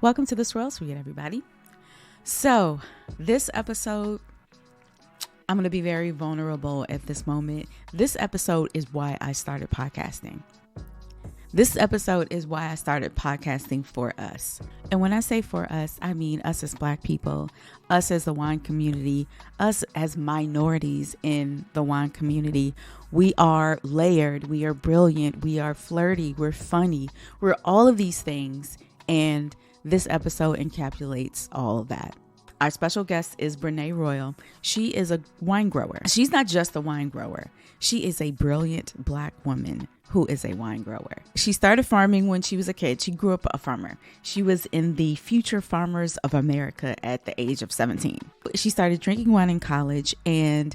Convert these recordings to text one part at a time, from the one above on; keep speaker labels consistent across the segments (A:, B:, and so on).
A: Welcome to the Swirl Suite, everybody. So this episode, I'm going to be very vulnerable at this moment. This episode is why I started podcasting. This episode is why I started podcasting for us. And when I say for us, I mean us as Black people, us as the wine community, us as minorities in the wine community. We are layered, we are brilliant, we are flirty, we're funny, we're all of these things. And this episode encapsulates all of that. Our special guest is Brenae Royal. She is a wine grower. She's not just a wine grower. She is a brilliant Black woman who is a wine grower. She started farming when she was a kid. She grew up a farmer. She was in the Future Farmers of America at the age of 17. She started drinking wine in college and,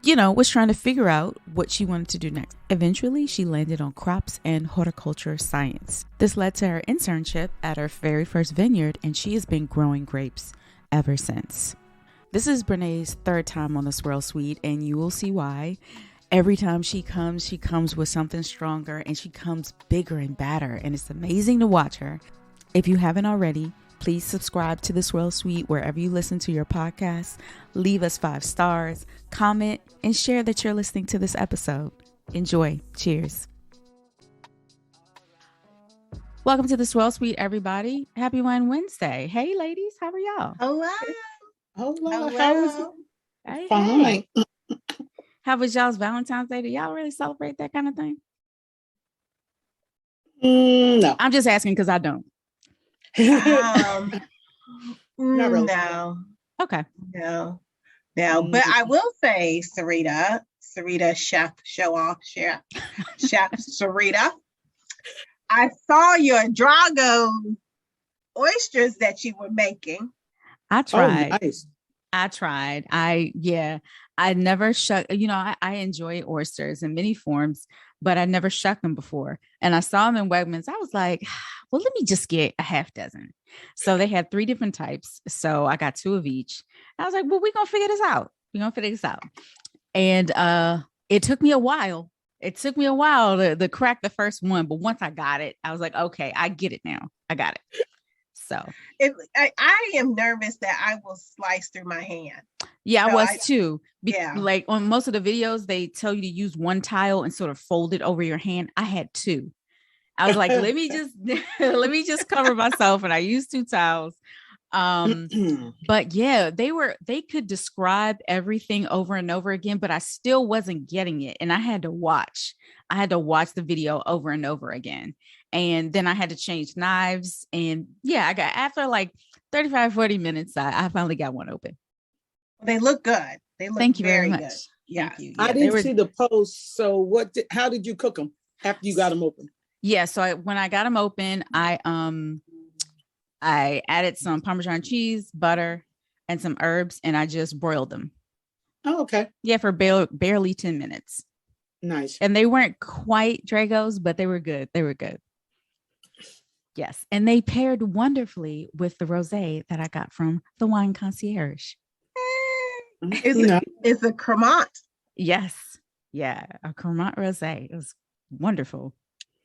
A: was trying to figure out what she wanted to do next. Eventually, she landed on crops and horticulture science. This led to her internship at her very first vineyard, and she has been growing grapes ever since. This is Brenae's third time on the Swirl Suite, and you will see why. Every time she comes with something stronger, and she comes bigger and badder, and it's amazing to watch her. If you haven't already, please subscribe to the Swirl Suite wherever you listen to your podcast. Leave us 5 stars, comment, and share that you're listening to this episode. Enjoy. Cheers. Welcome to the Swirl Suite, everybody. Happy Wine Wednesday. Hey, ladies, how are y'all?
B: Hello.
A: Hey,
B: Fine.
A: hey. How was y'all's Valentine's Day? Do y'all really celebrate that kind of thing?
B: No.
A: I'm just asking because I don't.
B: Not really.
C: No.
A: Okay.
C: No. But I will say, Sarita, chef Sarita, I saw your Drago oysters that you were making.
A: I tried.
B: Oh, nice.
A: I tried. I never shuck, I enjoy oysters in many forms, but I never shucked them before. And I saw them in Wegmans. I was like, well, let me just get a half dozen. So they had 3 different types. So I got 2 of each. I was like, well, we're going to figure this out. And it took me a while. To crack the first one. But once I got it, I was like, okay, I get it now. I got it. So
C: I am nervous that I will slice through my hand.
A: Yeah,
C: So
A: I was too.
C: Yeah.
A: Like on most of the videos, they tell you to use 1 tile and sort of fold it over your hand. I had 2. I was like, let me just cover myself. And I used 2 tiles. But yeah, they could describe everything over and over again, but I still wasn't getting it. And I had to watch the video over and over again. And then I had to change knives. And yeah, after like 35, 40 minutes, I finally got one open.
C: They look good. They look
A: Thank you
C: very
A: much.
C: good. Yeah.
B: I didn't see the post. So how did you cook them after you got them open?
A: Yeah. So when I got them open, I added some Parmesan cheese, butter, and some herbs, and I just broiled them.
B: Oh, okay.
A: Yeah, for barely 10 minutes.
B: Nice.
A: And they weren't quite Dragos, but they were good. Yes. And they paired wonderfully with the rosé that I got from the Wine Concierge.
C: It's a Cremant.
A: Yes. Yeah. A Cremant rosé. It was wonderful.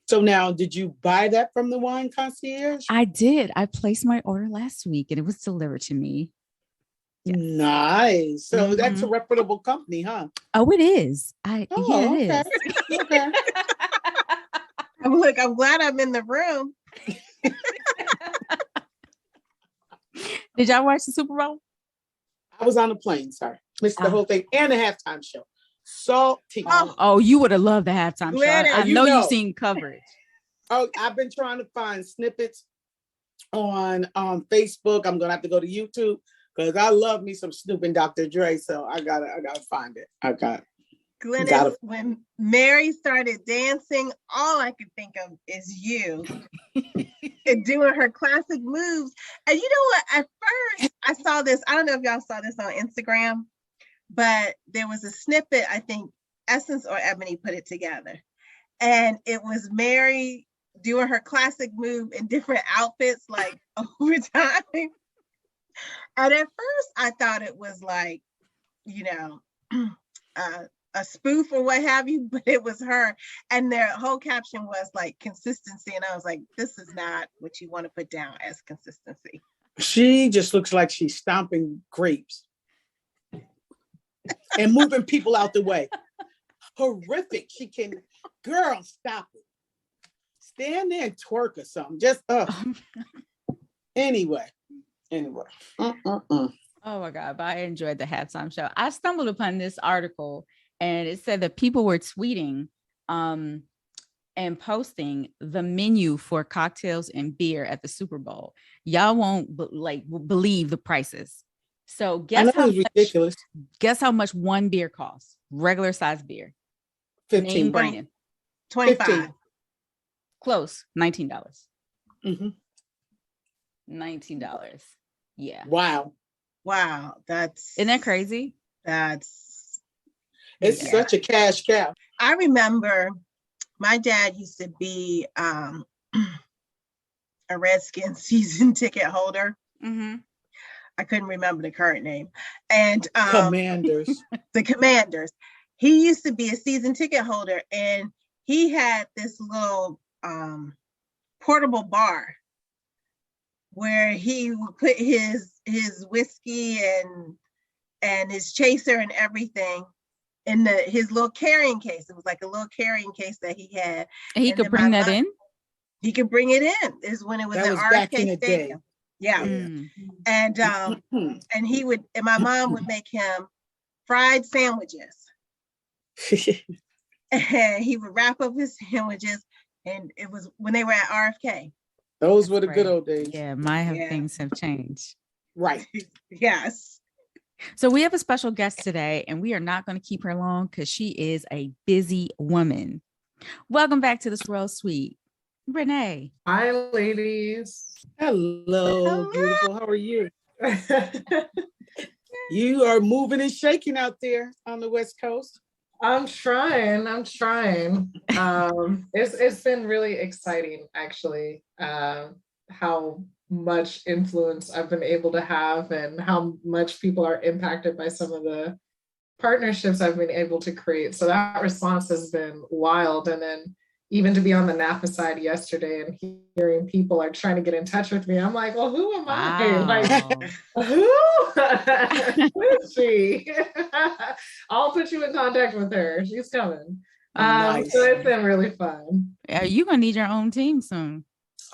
B: So now, did you buy that from the Wine Concierge?
A: I did. I placed my order last week and it was delivered to me.
B: Yes. Nice. So that's a reputable company, huh?
A: Oh, it is. It is.
B: Okay.
C: Look, I'm glad I'm in the room.
A: Did y'all watch the Super Bowl?
B: I was on a plane, sorry. Missed the whole thing and the halftime show. Salty.
A: Oh, you would have loved the halftime show. I know you've seen coverage.
B: Oh, I've been trying to find snippets on Facebook. I'm gonna have to go to YouTube because I love me some Snoop and Dr. Dre. So I gotta find it.
C: Glennis, when Mary started dancing, all I could think of is you and doing her classic moves. And you know what? At first, I saw this. I don't know if y'all saw this on Instagram, but there was a snippet. I think Essence or Ebony put it together. And it was Mary doing her classic move in different outfits, like over time. And at first, I thought it was like, a spoof or what have you, but it was her. And their whole caption was like consistency. And I was like, this is not what you want to put down as consistency.
B: She just looks like she's stomping grapes and moving people out the way. Horrific. She can, girl, stop it. Stand there and twerk or something. Just, Anyway.
A: Oh my God, but I enjoyed the halftime show. I stumbled upon this article and it said that people were tweeting and posting the menu for cocktails and beer at the Super Bowl. Y'all won't believe the prices. So guess how much one beer costs? Regular size beer.
B: 15.
A: Brand.
C: 25.
B: 15.
A: Close. $19.
B: Mm-hmm.
A: $19. Yeah.
B: Wow.
A: Isn't that crazy?
B: It's such a cash cow.
C: I remember my dad used to be a Redskins season ticket holder.
A: Mm-hmm.
C: I couldn't remember the current name. And
B: Commanders.
C: The Commanders. He used to be a season ticket holder, and he had this little portable bar where he would put his whiskey and his chaser and everything in his little carrying case. It was like a little carrying case that he had.
A: And he could bring that in?
C: He could bring it in. Is when it was
B: that
C: in
B: was back in
C: RFK
B: the
C: Stadium.
B: day.
C: Yeah.
A: Mm.
C: And he would, and my mom would make him fried sandwiches. And he would wrap up his sandwiches, and it was when they were at RFK.
B: Those were the good old days.
A: Yeah, things have changed.
B: Right.
C: Yes.
A: So we have a special guest today, and we are not going to keep her long because she is a busy woman. Welcome back to the Swirl Suite, Brenae.
D: Hi, ladies.
B: Hello, beautiful. How are you? You are moving and shaking out there on the West Coast.
D: I'm trying. It's been really exciting, actually, how much influence I've been able to have and how much people are impacted by some of the partnerships I've been able to create. So that response has been wild. And then even to be on the Napa side yesterday and hearing people are trying to get in touch with me, I'm like, well, who am I? Like, who is she? I'll put you in contact with her. She's coming.
B: Nice.
D: So it's been really fun.
A: Are you gonna need your own team soon?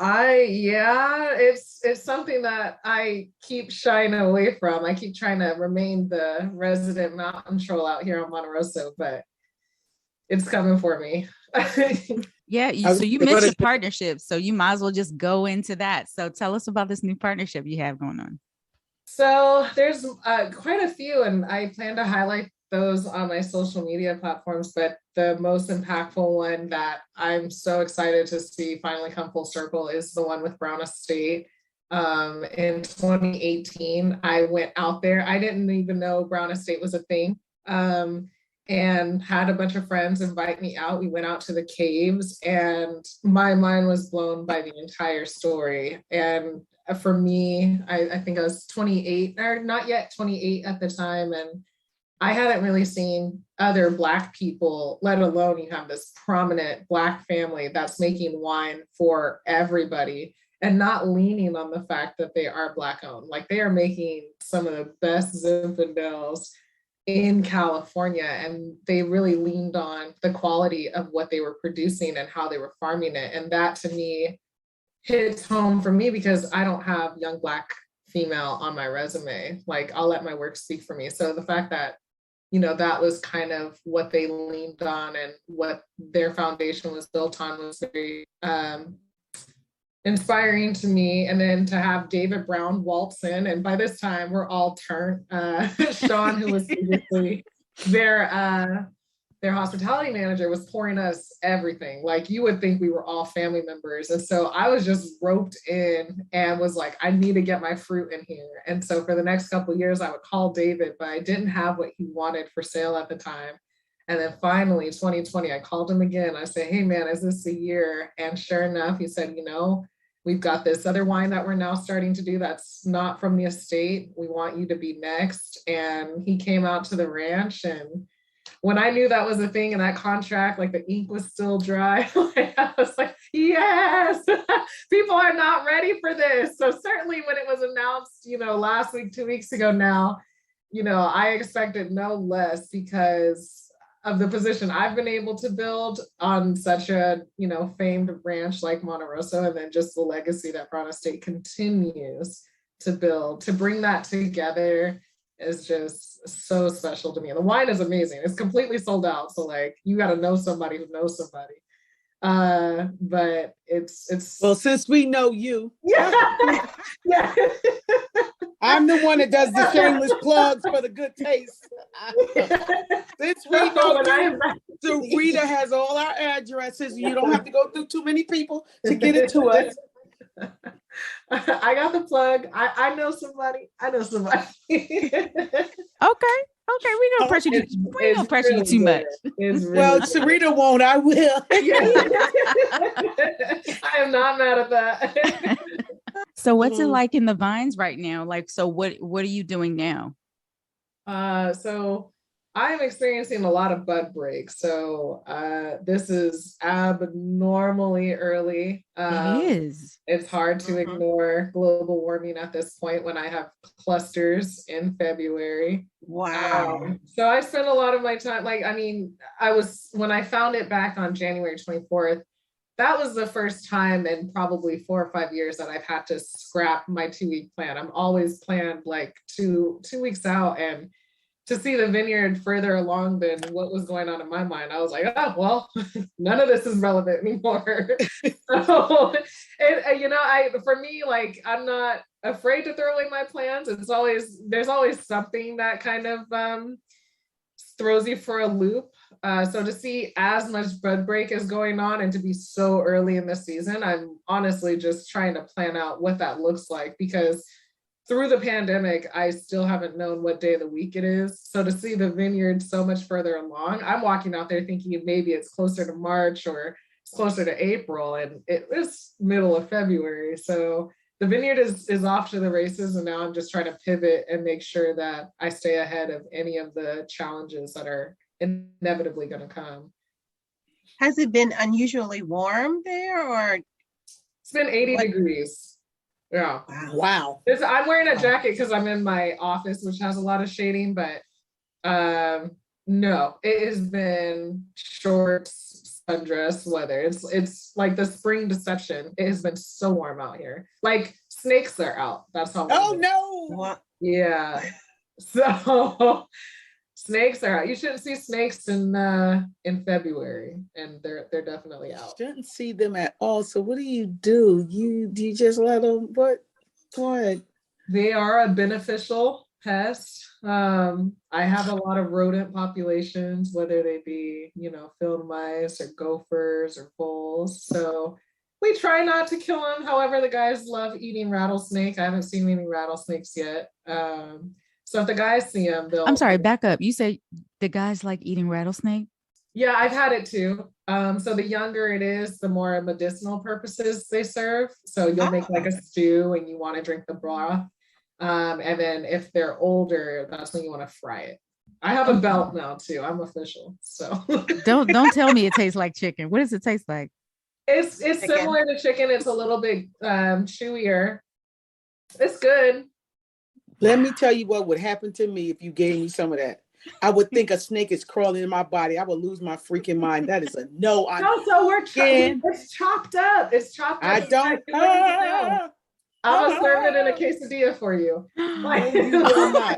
D: It's something that I keep shying away from. I keep trying to remain the resident mountain troll out here on Monte Rosso, but it's coming for me.
A: Yeah, so you mentioned partnerships, so you might as well just go into that. So tell us about this new partnership you have going on.
D: So there's quite a few, and I plan to highlight those on my social media platforms, but the most impactful one that I'm so excited to see finally come full circle is the one with Brenae State. In 2018, I went out there. I didn't even know Brenae State was a thing. And had a bunch of friends invite me out. We went out to the caves, and my mind was blown by the entire story. And for me, I think I was 28, or not yet 28 at the time, and I hadn't really seen other Black people, let alone you have this prominent Black family that's making wine for everybody and not leaning on the fact that they are Black owned. Like, they are making some of the best Zinfandels in California, and they really leaned on the quality of what they were producing and how they were farming it. And that, to me, hits home for me because I don't have young Black female on my resume. Like, I'll let my work speak for me. So the fact that, you know, that was kind of what they leaned on and what their foundation was built on was very inspiring to me. And then to have David Brown waltz in, and by this time we're all turned. Sean, who was previously their hospitality manager, was pouring us everything. Like, you would think we were all family members. And so I was just roped in and was like, I need to get my fruit in here. And so for the next couple of years, I would call David, but I didn't have what he wanted for sale at the time. And then finally, 2020, I called him again. I said, hey man, is this a year? And sure enough, he said, you know, we've got this other wine that we're now starting to do that's not from the estate. We want you to be next. And he came out to the ranch, and when I knew that was a thing in that contract, like the ink was still dry, I was like, yes, people are not ready for this. So certainly when it was announced, last week, 2 weeks ago now, I expected no less because of the position I've been able to build on such a, famed ranch like Monte Rosso, and then just the legacy that Brenae State continues to build. To bring that together is just so special to me. And the wine is amazing. It's completely sold out. So like, you got to know somebody who knows somebody. But it's
B: well, since we know you,
D: yeah.
B: I'm the one that does the shameless plugs for the good taste. Since we know you, Sarita has all our addresses. You don't have to go through too many people to get it to us.
D: I got the plug. I know somebody.
A: Okay, we don't pressure you. We don't pressure you too much.
B: Well, Sarita won't. I will.
D: I am not mad at that.
A: So what's it like in the vines right now? Like, so what are you doing now?
D: So I'm experiencing a lot of bud breaks. So this is abnormally early.
A: It is.
D: It's hard to ignore global warming at this point when I have clusters in February.
C: Wow.
D: So I spent a lot of my time, when I found it back on January 24th, that was the first time in probably 4 or 5 years that I've had to scrap my 2-week plan. I'm always planned like two weeks out, and to see the vineyard further along than what was going on in my mind, I was like, oh, well, none of this is relevant anymore. So, for me, like, I'm not afraid to throw away my plans. There's always something that kind of throws you for a loop. So to see as much bud break is going on and to be so early in the season, I'm honestly just trying to plan out what that looks like, because through the pandemic, I still haven't known what day of the week it is. So to see the vineyard so much further along, I'm walking out there thinking maybe it's closer to March or it's closer to April, and it was middle of February. So the vineyard is off to the races, and now I'm just trying to pivot and make sure that I stay ahead of any of the challenges that are inevitably going to come.
C: Has it been unusually warm there, or?
D: It's been 80 degrees. Yeah.
B: Wow.
D: I'm wearing a jacket because I'm in my office, which has a lot of shading, but no, it has been shorts, sundress weather. It's like the spring deception. It has been so warm out here. Like snakes are out. That's how.
B: Oh no.
C: What?
D: Yeah. So snakes are out. You shouldn't see snakes in February, and they're definitely out.
B: Shouldn't see them at all. So what do? You just let them? What?
D: They are a beneficial pest. I have a lot of rodent populations, whether they be field mice or gophers or voles. So we try not to kill them. However, the guys love eating rattlesnake. I haven't seen any rattlesnakes yet. So if the guys see them,
A: I'm sorry, back up. You said the guys like eating rattlesnake?
D: Yeah, I've had it too. So the younger it is, the more medicinal purposes they serve. So you'll make like a stew and you want to drink the broth. And then if they're older, that's when you want to fry it. I have a belt now too. I'm official. So
A: don't tell me it tastes like chicken. What does it taste like?
D: It's similar to chicken. It's a little bit chewier. It's good.
B: Let me tell you what would happen to me if you gave me some of that. I would think a snake is crawling in my body. I would lose my freaking mind. That is a no.
D: So we're it's chopped up. It's chopped up.
B: I don't.
D: I'm gonna serve it in a quesadilla for you.
B: No, you will not.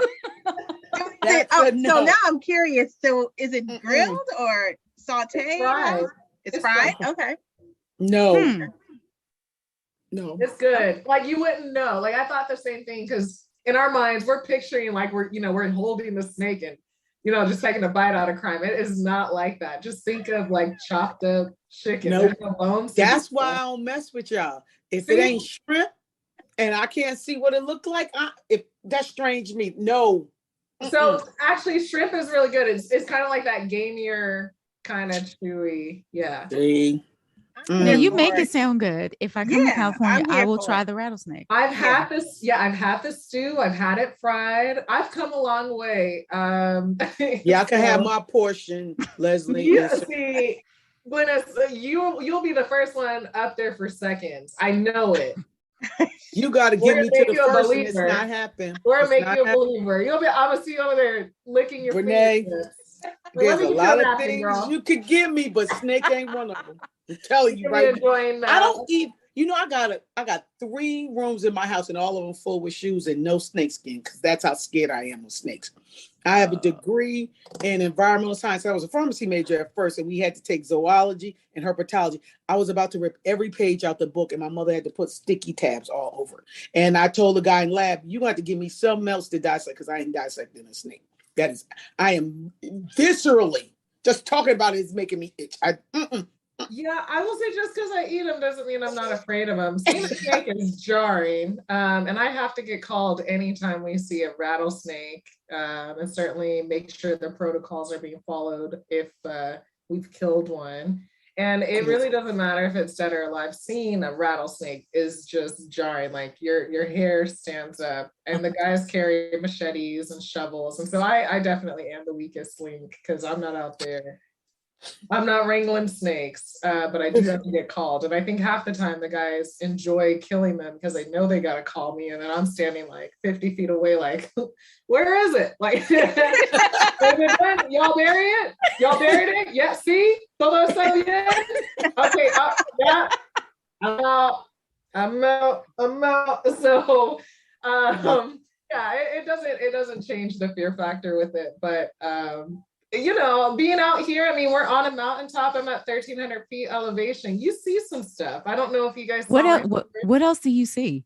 C: So now I'm curious. So is it grilled or sauteed?
D: It's fried.
C: It's fried? Okay.
B: No. No.
D: It's good. Like you wouldn't know. Like I thought the same thing, because in our minds, we're picturing like we're holding the snake and just taking a bite out of crime. It is not like that. Just think of like chopped up chicken.
B: Nope.
D: No bones.
B: That's why I don't mess with y'all. If it ain't shrimp and I can't see what it looked like, if that's strange meat, no.
D: So actually, shrimp is really good. It's kind of like that gamier kind of chewy. Yeah.
B: See?
A: Yeah, you make
C: it.
A: it sound good. If I come to California, I will try the rattlesnake.
D: I've had this. Yeah, I've had the stew. I've had it fried. I've come a long way.
B: Yeah, I can have my portion, Leslie.
D: Yeah, see, you'll be the first one up there for seconds. I know it.
B: You got to get me to the first, and it's not happening.
D: We're making you a believer. I'm gonna see you over there licking your
B: Brenae,
D: fingers.
B: there's a lot of things you could give me, but snake ain't one of them. I'm telling you right now. I don't eat. You know, I got 3 rooms in my house, and all of them full with shoes and no snake skin, because that's how scared I am of snakes. I have a degree in environmental science. I was a pharmacy major at first, and we had to take zoology and herpetology. I was about to rip every page out the book, and my mother had to put sticky tabs all over it. And I told the guy in lab, "You got to give me something else to dissect, because I ain't dissecting a snake." I am viscerally, just talking about it is making me itch.
D: Yeah, I will say, just because I eat them doesn't mean I'm not afraid of them. Seeing a snake is jarring, and I have to get called anytime we see a rattlesnake, and certainly make sure the protocols are being followed if we've killed one. And it really doesn't matter if it's dead or alive. Seeing a rattlesnake is just jarring. Like your hair stands up, and the guys carry machetes and shovels, and so I definitely am the weakest link, because I'm not out there. I'm not wrangling snakes, but I do have to get called. And I think half the time the guys enjoy killing them because they know they got to call me. And then I'm standing like 50 feet away, like, where is it? Like, y'all bury it? Y'all buried it? Yeah, see? Todo está bien? Okay, yeah, I'm out. So, yeah, it doesn't change the fear factor with it, but, you know, being out here, I mean, we're on a mountaintop. I'm at 1,300 feet elevation. You see some stuff. I don't know if you guys saw
A: what else do you see?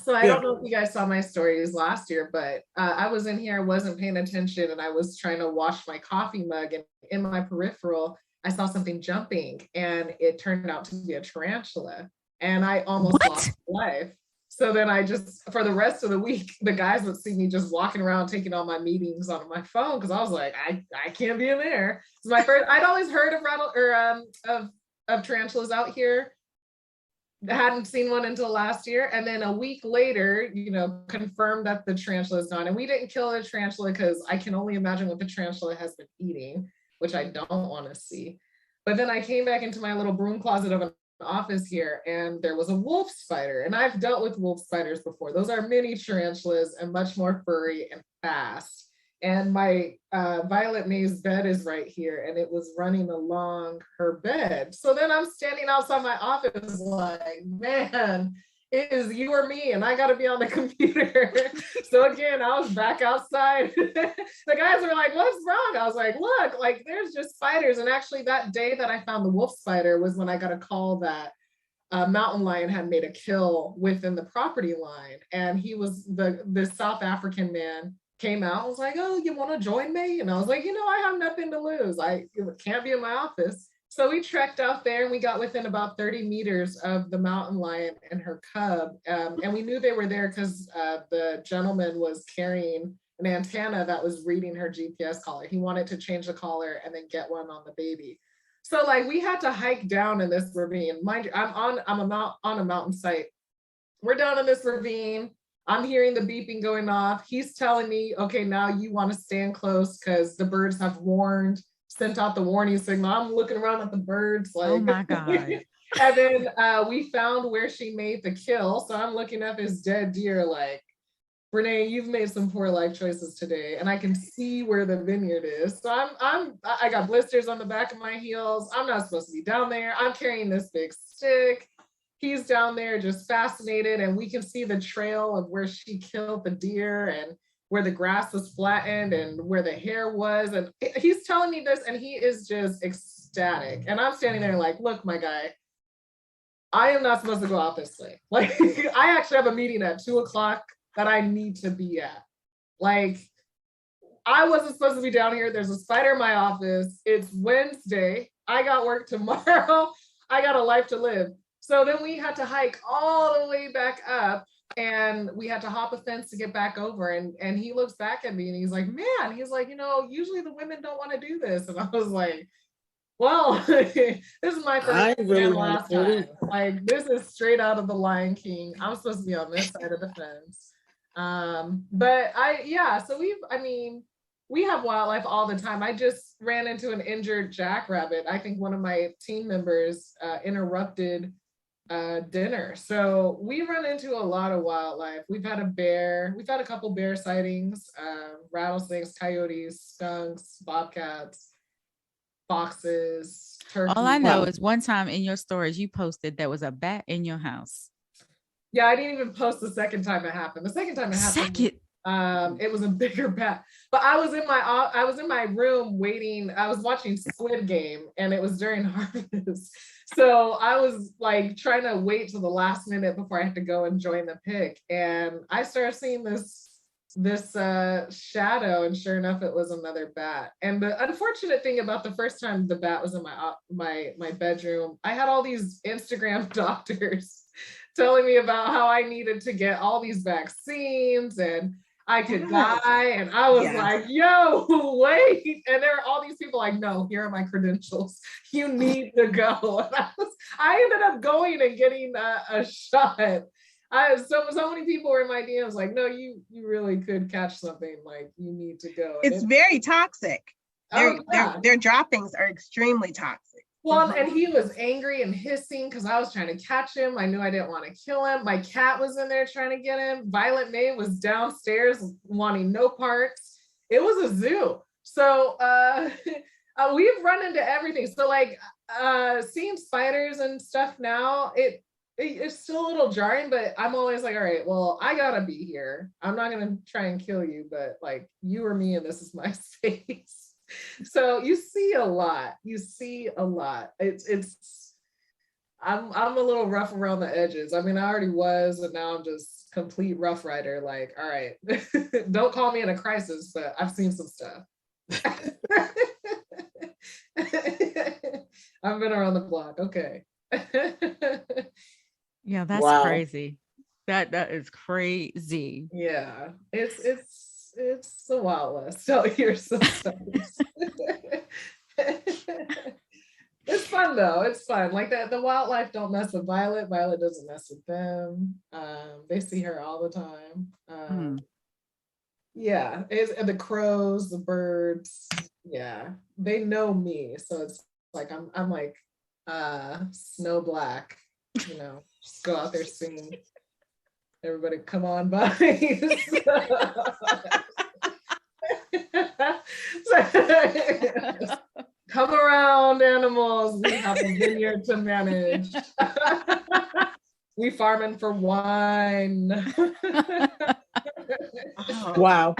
D: So I don't know if you guys saw my stories last year, but I was in here, I wasn't paying attention, and I was trying to wash my coffee mug, and in my peripheral, I saw something jumping, and it turned out to be a tarantula, and I almost lost life. So then I just, for the rest of the week, the guys would see me just walking around taking all my meetings on my phone, because I was like, I can't be in there. So I'd always heard of of tarantulas out here. I hadn't seen one until last year. And then a week later, you know, confirmed that the tarantula is gone. And we didn't kill the tarantula because I can only imagine what the tarantula has been eating, which I don't want to see. But then I came back into my little broom closet of an office here, and there was a wolf spider, and I've dealt with wolf spiders before. Those are mini tarantulas and much more furry and fast. And my violet maze bed is right here, and it was running along her bed. So then I'm standing outside my office like, man, it is you or me, and I got to be on the computer. So again, I was back outside. The guys were like, what's wrong? I was like, look, like there's just spiders. And actually that day that I found the wolf spider was when I got a call that a mountain lion had made a kill within the property line. And he was this South African man came out and was like, oh, you want to join me? And I was like, you know, I have nothing to lose. I can't be in my office. So we trekked out there, and we got within about 30 meters of the mountain lion and her cub. And we knew they were there because the gentleman was carrying an antenna that was reading her GPS collar. He wanted to change the collar and then get one on the baby. So like we had to hike down in this ravine. Mind you, I'm on a mountain site. We're down in this ravine. I'm hearing the beeping going off. He's telling me, okay, now you want to stand close because the birds have sent out the warning signal. I'm looking around at the birds like,
A: oh my God.
D: And then we found where she made the kill. So I'm looking at this dead deer like, Brenae, you've made some poor life choices today. And I can see where the vineyard is. So I got blisters on the back of my heels. I'm not supposed to be down there. I'm carrying this big stick. He's down there just fascinated. And we can see the trail of where she killed the deer and where the grass was flattened and where the hair was. And he's telling me this, and he is just ecstatic. And I'm standing there like, look, my guy, I am not supposed to go out this way. Like, I actually have a meeting at 2:00 that I need to be at. Like, I wasn't supposed to be down here. There's a spider in my office. It's Wednesday. I got work tomorrow. I got a life to live. So then we had to hike all the way back up, and we had to hop a fence to get back over. And he looks back at me and he's like, man, he's like, you know, usually the women don't want to do this. And I was like, Well, this is my
B: I
D: first
B: really
D: and
B: want
D: last
B: to
D: time. Like, this is straight out of the Lion King. I'm supposed to be on this side of the fence. But we have wildlife all the time. I just ran into an injured jackrabbit. I think one of my team members interrupted dinner. So we run into a lot of wildlife. We've had a bear. We've had a couple bear sightings, rattlesnakes, coyotes, skunks, bobcats, foxes, turkeys.
A: All I know is one time in your stories you posted there was a bat in your house.
D: Yeah, I didn't even post the second time it happened. The second time it happened, it was a bigger bat. But I was in my room waiting. I was watching Squid Game, and it was during harvest. So I was like trying to wait till the last minute before I had to go and join the pick. And I started seeing this shadow, and sure enough, it was another bat. And the unfortunate thing about the first time the bat was in my bedroom, I had all these Instagram doctors telling me about how I needed to get all these vaccines and I could die. And I was like, yo, wait. And there are all these people like, no, here are my credentials. You need to go. And I ended up going and getting a shot. So many people were in my DMs like, no, you really could catch something. Like, you need to go.
C: It's very toxic. Their droppings are extremely toxic.
D: Well, and he was angry and hissing because I was trying to catch him. I knew I didn't want to kill him. My cat was in there trying to get him. Violet May was downstairs wanting no parts. It was a zoo. So we've run into everything. So like seeing spiders and stuff now, it's still a little jarring, but I'm always like, all right, well, I gotta be here. I'm not gonna try and kill you, but like, you or me, and this is my space. So you see a lot. I'm a little rough around the edges. I mean, I already was, and now I'm just complete rough rider. Like, all right, don't call me in a crisis, but I've seen some stuff. I've been around the block. Okay.
A: Yeah, that's crazy. That is crazy.
D: Yeah, it's the Wild West out here sometimes. It's fun though. It's fun. Like that, the wildlife don't mess with Violet. Violet doesn't mess with them. They see her all the time. Yeah, the crows, the birds. Yeah, they know me. So it's like I'm like Snow Black. You know, just go out there singing. Everybody, come on by. Come around, animals. We have a vineyard to manage. We farming for wine.
B: Wow.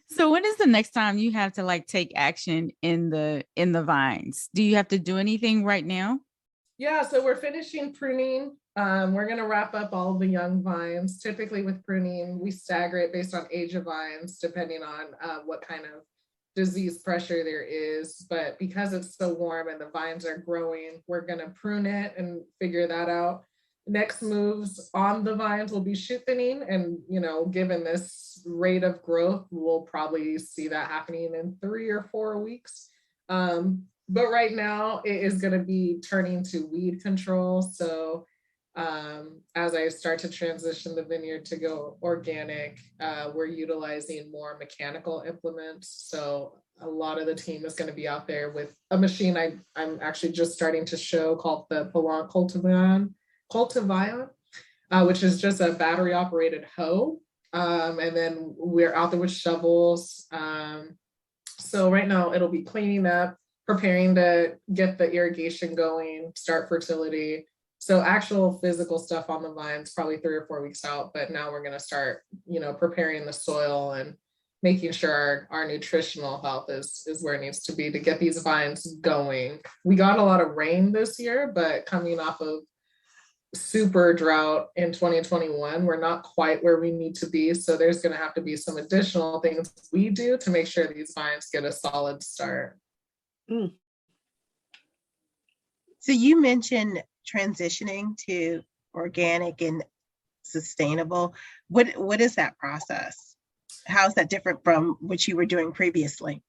A: So when is the next time you have to like take action in the vines? Do you have to do anything right now?
D: Yeah, so we're finishing pruning. We're going to wrap up all the young vines. Typically with pruning, we stagger it based on age of vines, depending on what kind of disease pressure there is. But because it's so warm and the vines are growing, we're going to prune it and figure that out. Next moves on the vines will be shoot thinning. And, you know, given this rate of growth, we'll probably see that happening in 3 or 4 weeks. But right now it is going to be turning to weed control. So as I start to transition the vineyard to go organic, we're utilizing more mechanical implements. So a lot of the team is going to be out there with a machine I'm actually just starting to show called the Polant Cultivion, which is just a battery operated hoe. And then we're out there with shovels. So right now it'll be cleaning up, preparing to get the irrigation going, start fertility. So actual physical stuff on the vines, probably 3 or 4 weeks out, but now we're going to start, you know, preparing the soil and making sure our nutritional health is where it needs to be to get these vines going. We got a lot of rain this year, but coming off of super drought in 2021, we're not quite where we need to be. So there's going to have to be some additional things we do to make sure these vines get a solid start.
C: So you mentioned transitioning to organic and sustainable. What is that process? How is that different from what you were doing previously?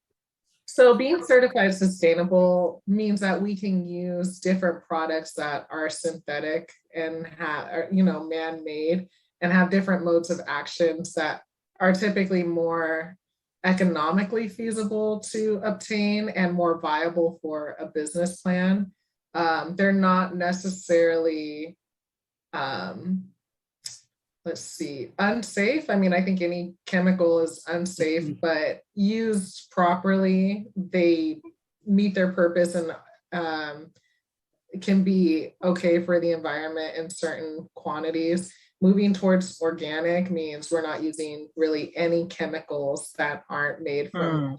D: So being certified sustainable means that we can use different products that are synthetic and have, man-made, and have different modes of actions that are typically more economically feasible to obtain and more viable for a business plan. They're not necessarily, unsafe. I mean, I think any chemical is unsafe, but used properly, they meet their purpose and can be okay for the environment in certain quantities. Moving towards organic means we're not using really any chemicals that aren't made from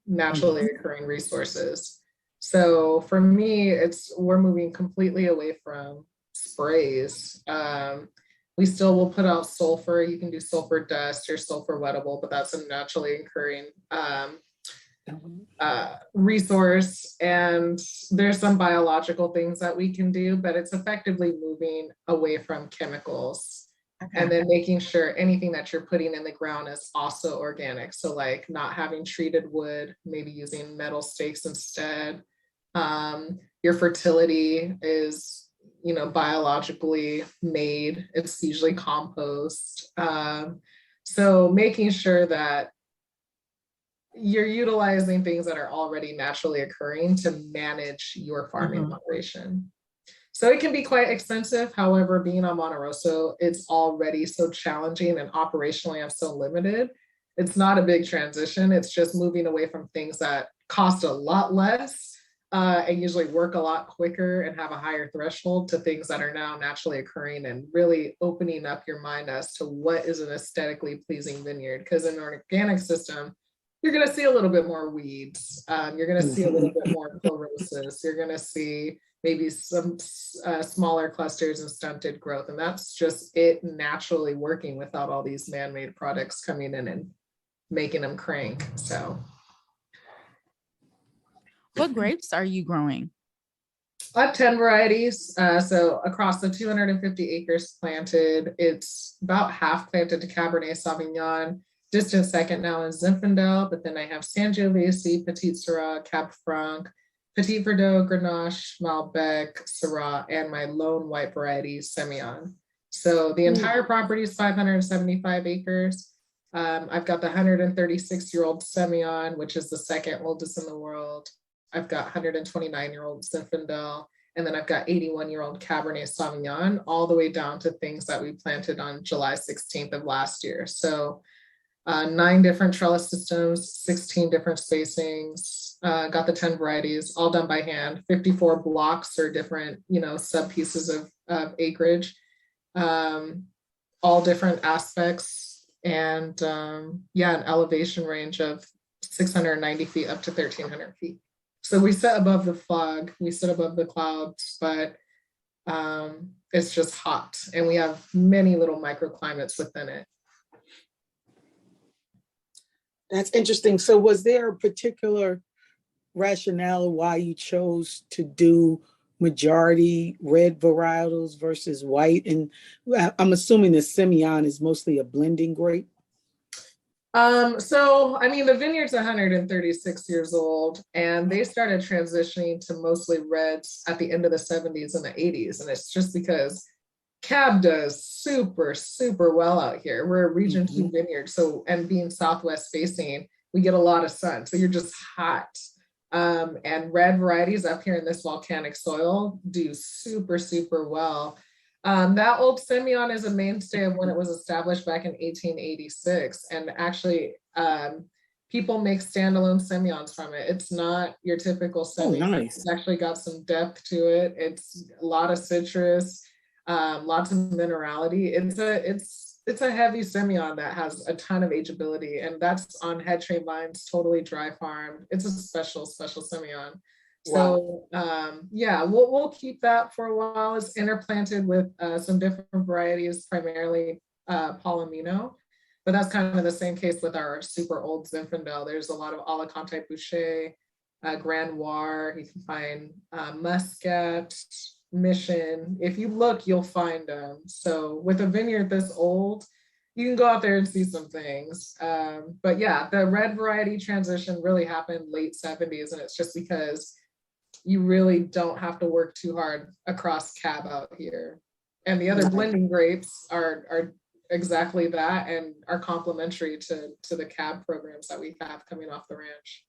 D: naturally occurring resources. So for me, we're moving completely away from sprays. We still will put out sulfur. You can do sulfur dust or sulfur wettable, but that's a naturally occurring resource. And there's some biological things that we can do, but it's effectively moving away from chemicals. Okay. And then making sure anything that you're putting in the ground is also organic. So like not having treated wood, maybe using metal stakes instead. Your fertility is biologically made. It's usually compost. So making sure that you're utilizing things that are already naturally occurring to manage your farming operation. So it can be quite expensive. However, being on Monte Rosso, it's already so challenging and operationally I'm so limited. It's not a big transition. It's just moving away from things that cost a lot less and usually work a lot quicker and have a higher threshold to things that are now naturally occurring, and really opening up your mind as to what is an aesthetically pleasing vineyard. Because in an organic system, you're going to see a little bit more weeds. You're going to see a little bit more chlorosis. You're going to see maybe some smaller clusters and stunted growth. And that's just it naturally working without all these man-made products coming in and making them crank. So.
A: What grapes are you growing?
D: I have 10 varieties. So across the 250 acres planted, it's about half planted to Cabernet Sauvignon. Distant second now is Zinfandel, but then I have Sangiovese, Petit Syrah, Cab Franc, Petit Verdot, Grenache, Malbec, Syrah, and my lone white variety, Semillon. So the entire property is 575 acres. I've got the 136-year-old Semillon, which is the second oldest in the world. I've got 129-year-old Zinfandel, and then I've got 81-year-old Cabernet Sauvignon, all the way down to things that we planted on July 16th of last year. So 9 different trellis systems, 16 different spacings, got the 10 varieties, all done by hand, 54 blocks or different, sub pieces of acreage, all different aspects, and an elevation range of 690 feet up to 1,300 feet. So we sit above the fog, we sit above the clouds, but it's just hot, and we have many little microclimates within it.
B: That's interesting. So was there a particular rationale why you chose to do majority red varietals versus white? And I'm assuming the Semillon is mostly a blending grape.
D: The vineyard's 136 years old, and they started transitioning to mostly reds at the end of the 70s and the 80s. And it's just because Cab does super, super well out here. We're a region 2 vineyard. So, and being southwest facing, we get a lot of sun. So you're just hot. And red varieties up here in this volcanic soil do super, super well. That old Semillon is a mainstay of when it was established back in 1886. And actually, people make standalone Semillons from it. It's not your typical Semillon. Oh, nice. It's actually got some depth to it. It's a lot of citrus, lots of minerality. It's a heavy Semillon that has a ton of ageability, and that's on head tray vines, totally dry farmed. It's a special Semillon. So we'll keep that for a while. It's interplanted with some different varieties, primarily Palomino, but that's kind of the same case with our super old Zinfandel. There's a lot of Alicante Boucher, Grand Noir. You can find Muscat, Mission. If you look, you'll find them. So with a vineyard this old, you can go out there and see some things. But yeah, the red variety transition really happened late 70s, and it's just because you really don't have to work too hard across cab out here. And the other blending grapes are exactly that and are complementary to the cab programs that we have coming off the ranch.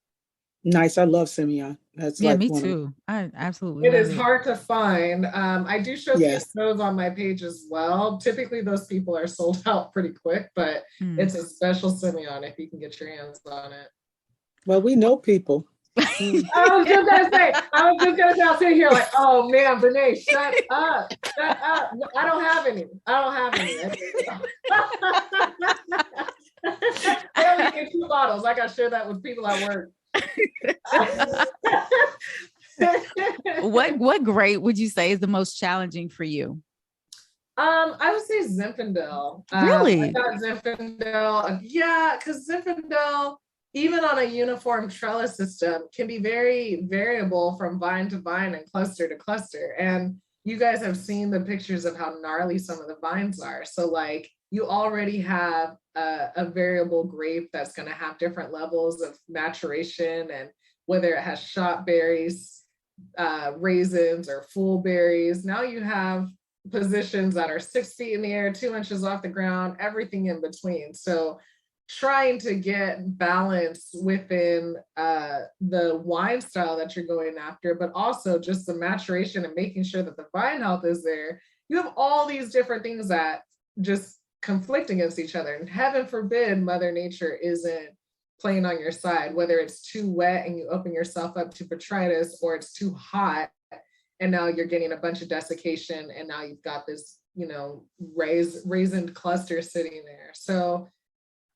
B: Nice. I love Semillon. That's
A: Yeah,
B: like
A: me too. I absolutely
D: It
A: love
D: is hard to find. I do showcase those on my page as well. Typically those people are sold out pretty quick, but it's a special Semillon if you can get your hands on it.
B: Well, we know people.
D: I was just gonna say, I'll sit here like, oh man, Brenae, shut up. I don't have any. I only get 2 bottles. I gotta share that with people at work.
A: What grape would you say is the most challenging for you?
D: I would say Zinfandel.
A: Really?
D: I got Zinfandel. Yeah, because Zinfandel, even on a uniform trellis system, can be very variable from vine to vine and cluster to cluster. And you guys have seen the pictures of how gnarly some of the vines are. So like you already have a variable grape that's going to have different levels of maturation, and whether it has shot berries, raisins, or full berries. Now you have positions that are 6 feet in the air, 2 inches off the ground, everything in between. So trying to get balance within the wine style that you're going after, but also just the maturation and making sure that the vine health is there. You have all these different things that just conflict against each other. And heaven forbid Mother Nature isn't playing on your side, whether it's too wet and you open yourself up to botrytis, or it's too hot and now you're getting a bunch of desiccation, and now you've got this, raisined cluster sitting there. So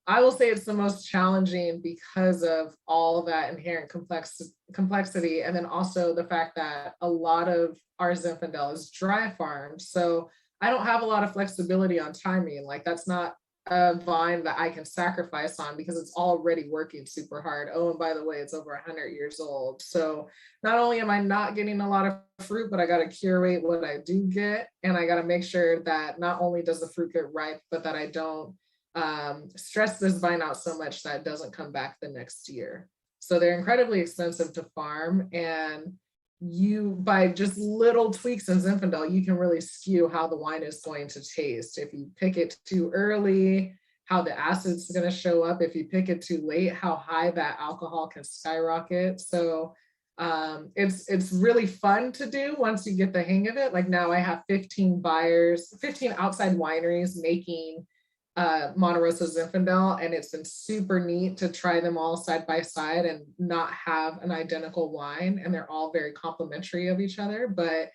D: I will say it's the most challenging because of all of that inherent complexity. And then also the fact that a lot of our Zinfandel is dry farmed. So I don't have a lot of flexibility on timing. Like that's not a vine that I can sacrifice on because it's already working super hard. Oh, and by the way, it's over 100 years old. So not only am I not getting a lot of fruit, but I got to curate what I do get. And I got to make sure that not only does the fruit get ripe, but that I don't stress this vine out so much that it doesn't come back the next year. So they're incredibly expensive to farm, and you, by just little tweaks in Zinfandel, you can really skew how the wine is going to taste. If you pick it too early, how the acid's going to show up. If you pick it too late, how high that alcohol can skyrocket. So it's really fun to do once you get the hang of it. Like now I have 15 outside wineries making Monte Rosso Zinfandel, and it's been super neat to try them all side by side and not have an identical wine, and they're all very complementary of each other, but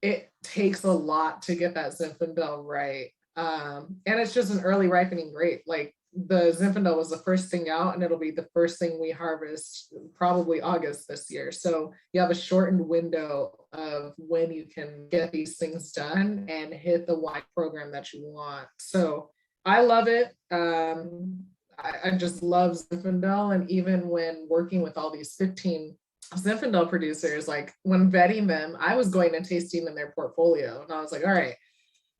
D: it takes a lot to get that Zinfandel right. And it's just an early ripening grape. Like the Zinfandel was the first thing out, and it'll be the first thing we harvest probably August this year. So you have a shortened window of when you can get these things done and hit the wine program that you want. So I love it. I just love Zinfandel. And even when working with all these 15 Zinfandel producers, like when vetting them, I was going and tasting in their portfolio. And I was like, all right,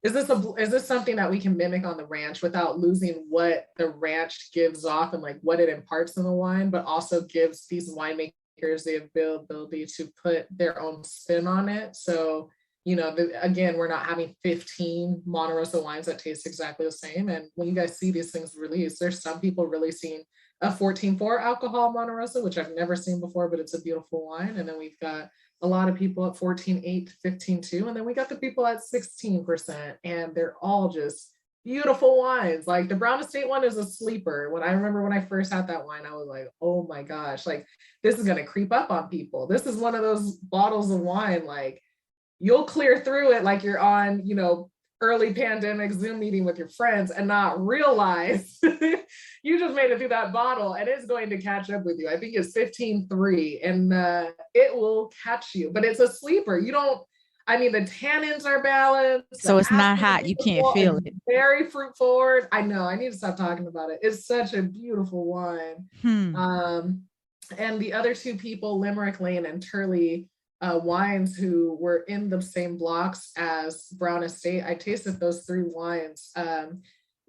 D: is this something that we can mimic on the ranch without losing what the ranch gives off and like what it imparts in the wine, but also gives these winemakers the ability to put their own spin on it. So again, we're not having 15 Monte Rosso wines that taste exactly the same. And when you guys see these things released, there's some people releasing a 14.4 alcohol Monte Rosso, which I've never seen before, but it's a beautiful wine. And then we've got a lot of people at 14.8 to 15.2. And then we got the people at 16%, and they're all just beautiful wines. Like the Brown Estate one is a sleeper. When I first had that wine, I was like, oh my gosh, like this is going to creep up on people. This is one of those bottles of wine, like, you'll clear through it like you're on, early pandemic Zoom meeting with your friends and not realize you just made it through that bottle, and it's going to catch up with you. I think it's 15.3, and it will catch you, but it's a sleeper. The tannins are balanced.
A: So it's not hot. You can't feel it.
D: Very fruit forward. I know. I need to stop talking about it. It's such a beautiful wine. And the other two people, Limerick Lane and Turley, wines, who were in the same blocks as Brown Estate, I tasted those 3 wines.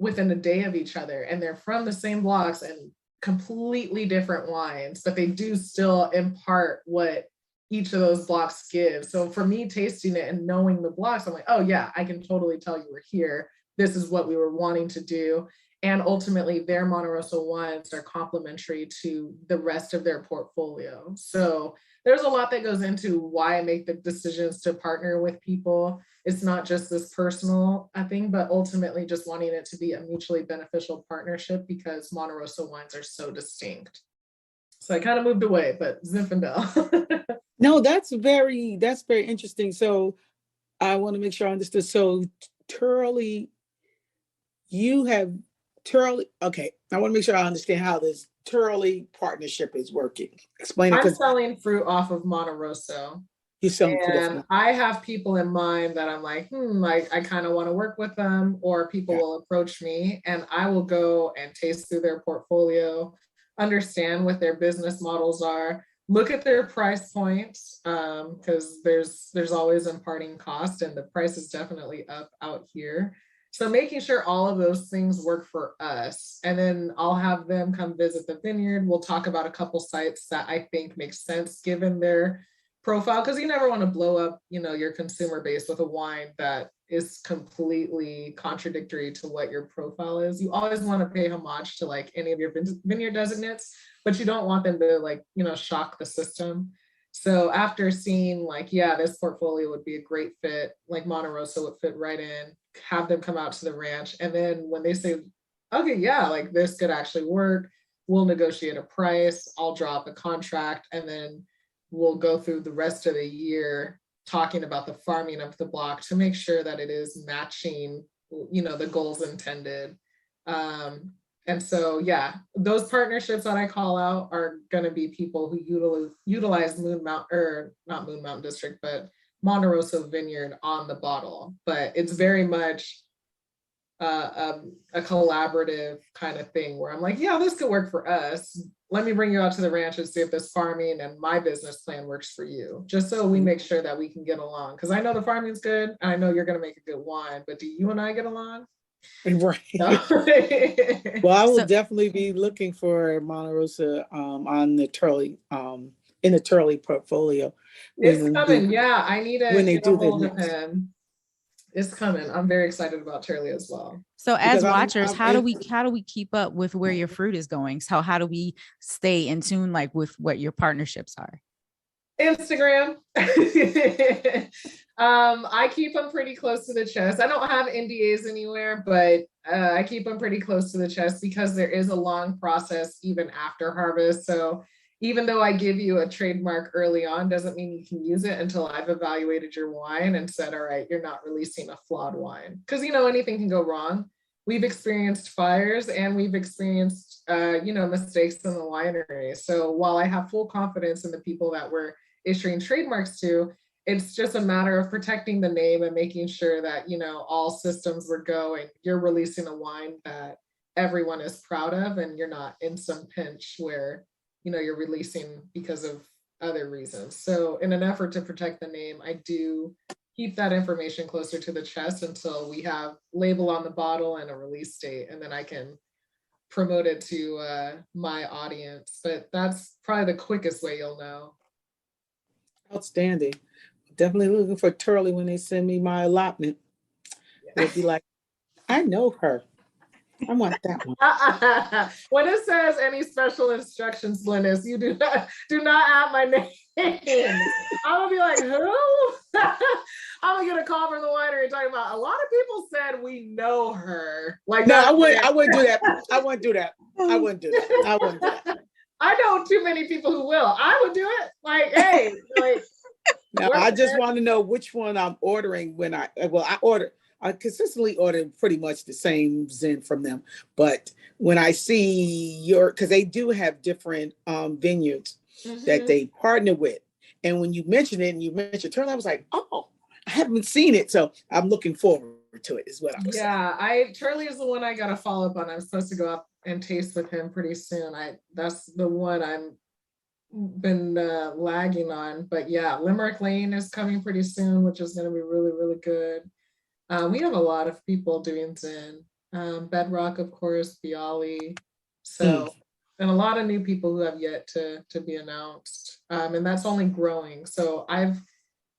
D: within a day of each other, and they're from the same blocks and completely different wines, but they do still impart what each of those blocks give. So for me, tasting it and knowing the blocks, I'm like, oh yeah, I can totally tell you we're here. This is what we were wanting to do. And ultimately their Monte Rosso wines are complementary to the rest of their portfolio. So there's a lot that goes into why I make the decisions to partner with people. It's not just this personal thing, but ultimately just wanting it to be a mutually beneficial partnership because Monte Rosso wines are so distinct. So I kind of moved away, but Zinfandel.
B: No, that's very interesting. So I want to make sure I understood. So Turley, okay. I want to make sure I understand how this Turley partnership is working. Explain it.
D: I'm selling fruit off of Monte Rosso.
B: You're selling fruit off.
D: And I have people in mind that I'm like, I kind of want to work with them, or people will approach me and I will go and taste through their portfolio, understand what their business models are, look at their price points, because there's always imparting cost and the price is definitely up out here. So making sure all of those things work for us. And then I'll have them come visit the vineyard. We'll talk about a couple sites that I think make sense given their profile, because you never want to blow up, your consumer base with a wine that is completely contradictory to what your profile is. You always want to pay homage to like any of your vineyard designates, but you don't want them to shock the system. So after seeing this portfolio would be a great fit, like Monte Rosso would fit right in, have them come out to the ranch. And then when they say, okay, this could actually work, we'll negotiate a price, I'll draw up a contract, and then we'll go through the rest of the year talking about the farming of the block to make sure that it is matching, the goals intended. And so, those partnerships that I call out are going to be people who utilize not Moon Mountain District, but Monte Rosso Vineyard on the bottle. But it's very much a collaborative kind of thing where I'm like, this could work for us. Let me bring you out to the ranch and see if this farming and my business plan works for you, just so we make sure that we can get along. Because I know the farming's good, and I know you're going to make a good wine, but do you and I get along?
B: Right. Well, I will definitely be looking for Monte Rosso on the Turley, in the Turley portfolio.
D: It's coming. I need to get a hold of him. It's coming. I'm very excited about Turley as well.
A: So as watchers, how do we keep up with where your fruit is going? So how do we stay in tune with what your partnerships are?
D: Instagram. I keep them pretty close to the chest. I don't have NDAs anywhere, but I keep them pretty close to the chest because there is a long process even after harvest. So even though I give you a trademark early on, doesn't mean you can use it until I've evaluated your wine and said, all right, you're not releasing a flawed wine. Because, anything can go wrong. We've experienced fires and we've experienced, mistakes in the winery. So while I have full confidence in the people that we're issuing trademarks to, it's just a matter of protecting the name and making sure that, all systems were going. You're releasing a wine that everyone is proud of, and you're not in some pinch where you're releasing because of other reasons. So in an effort to protect the name, I do keep that information closer to the chest until we have label on the bottle and a release date, and then I can promote it to my audience. But that's probably the quickest way you'll know.
B: Outstanding. Definitely looking for Turley when they send me my allotment. They'll be like, I know her. I want that one.
D: When it says any special instructions, Glennis, you do not add my name. I'm gonna be like, who? I'm gonna get a call from the winery talking about, a lot of people said we know her.
B: No, I wouldn't do that. I wouldn't do that.
D: I know too many people who will. I would do it. Hey,
B: now I just want to know which one I'm ordering when I consistently order pretty much the same Zin from them. But when I see because they do have different vineyards that they partner with. And when you mentioned it and you mentioned Turley, I was like, oh, I haven't seen it. So I'm looking forward to it is what I'm saying.
D: Turley is the one I got to follow up on. I'm supposed to go up and taste with him pretty soon. That's the one I'm been lagging on. But Limerick Lane is coming pretty soon, which is going to be really, really good. We have a lot of people doing Zin. Bedrock, of course, Bialy. So, and a lot of new people who have yet to be announced. And that's only growing. So I've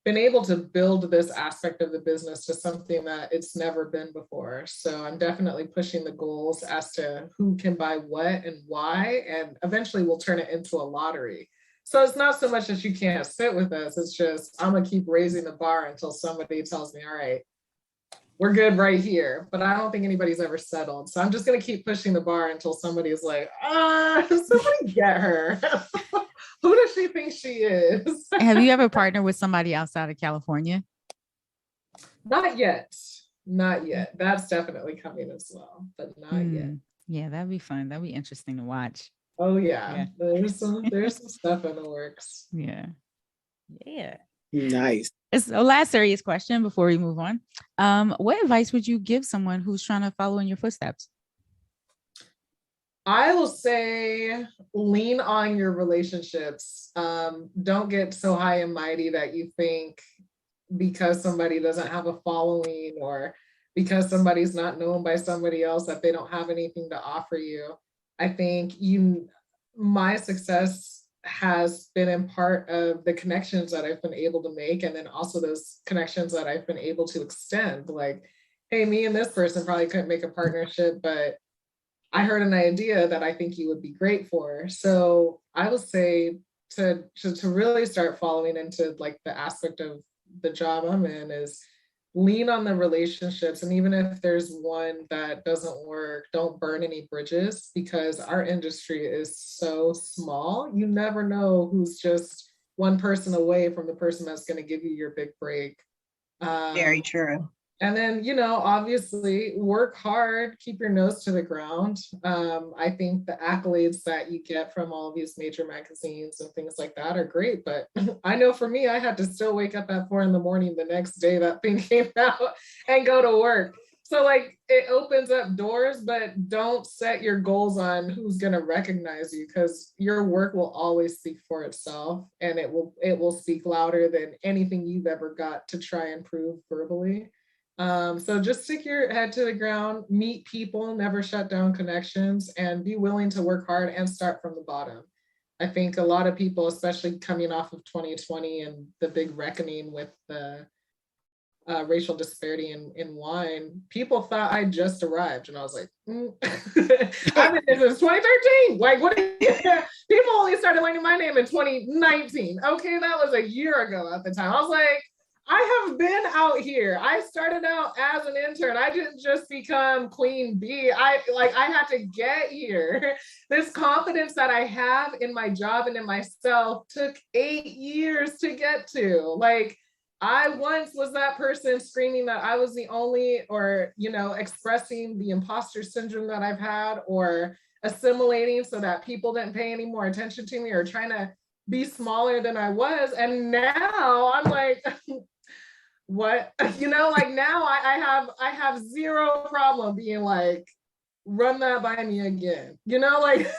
D: been able to build this aspect of the business to something that it's never been before. So I'm definitely pushing the goals as to who can buy what and why, and eventually we'll turn it into a lottery. So it's not so much that you can't sit with us, it's just I'm gonna keep raising the bar until somebody tells me, all right, we're good right here. But I don't think anybody's ever settled. So I'm just gonna keep pushing the bar until somebody's like, somebody get her. Who does she think she is?
A: Have you ever partnered with somebody outside of California?
D: Not yet. Not yet. That's definitely coming as well, but not yet.
A: Yeah, that'd be fun. That'd be interesting to watch.
D: Oh yeah. There's some stuff in the works.
A: Yeah.
B: Nice.
A: So last serious question before we move on. What advice would you give someone who's trying to follow in your footsteps?
D: I will say lean on your relationships. Don't get so high and mighty that you think because somebody doesn't have a following or because somebody's not known by somebody else that they don't have anything to offer you. I think my success has been in part of the connections that I've been able to make, and then also those connections that I've been able to extend. Like, hey, me and this person probably couldn't make a partnership, but I heard an idea that I think you would be great for. So I would say to really start following into like the aspect of the job I'm in is lean on the relationships. And even if there's one that doesn't work, don't burn any bridges, because our industry is so small. You never know who's just one person away from the person that's going to give you your big break.
C: Very true.
D: And then, obviously work hard, keep your nose to the ground. I think the accolades that you get from all of these major magazines and things like that are great. But I know for me, I had to still wake up at 4 a.m. the next day that thing came out and go to work. So like it opens up doors, but don't set your goals on who's going to recognize you, because your work will always speak for itself, and it will speak louder than anything you've ever got to try and prove verbally. So just stick your head to the ground, meet people, never shut down connections, and be willing to work hard and start from the bottom. I think a lot of people, especially coming off of 2020 and the big reckoning with the racial disparity in wine, people thought I just arrived, and I was like, I've been here since 2013. Like, what? People only started learning my name in 2019. Okay, that was a year ago at the time. I was like, I have been out here. I started out as an intern. I didn't just become queen bee. I had to get here. This confidence that I have in my job and in myself took 8 years to get to. Like, I once was that person screaming that I was the only, or, expressing the imposter syndrome that I've had, or assimilating so that people didn't pay any more attention to me, or trying to be smaller than I was. And now I'm like, what? Like now I have zero problem being like, run that by me again. Like,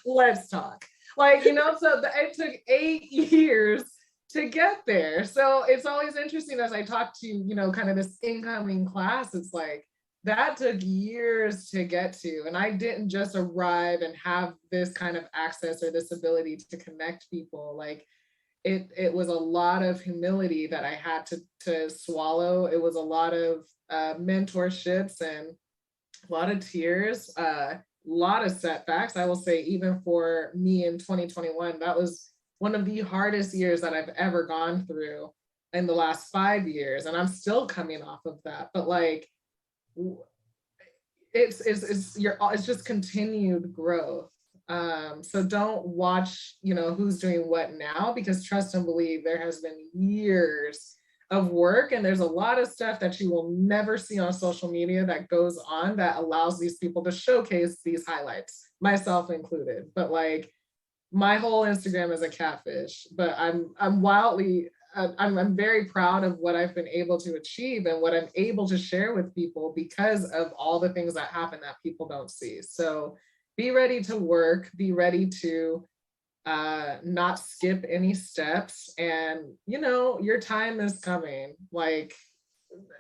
D: let's talk. Like, so it took 8 years to get there. So it's always interesting as I talk to, kind of this incoming class, it's like, that took years to get to. And I didn't just arrive and have this kind of access or this ability to connect people. Like, it was a lot of humility that I had to swallow. It was a lot of mentorships and a lot of tears, a lot of setbacks. I will say, even for me in 2021, that was one of the hardest years that I've ever gone through in the last 5 years. And I'm still coming off of that. But like, it's just continued growth. So don't watch, who's doing what now, because trust and believe there has been years of work, and there's a lot of stuff that you will never see on social media that goes on that allows these people to showcase these highlights, myself included. But like, my whole Instagram is a catfish, but I'm wildly, I'm very proud of what I've been able to achieve and what I'm able to share with people because of all the things that happen that people don't see. So be ready to work, be ready to not skip any steps, and your time is coming. Like,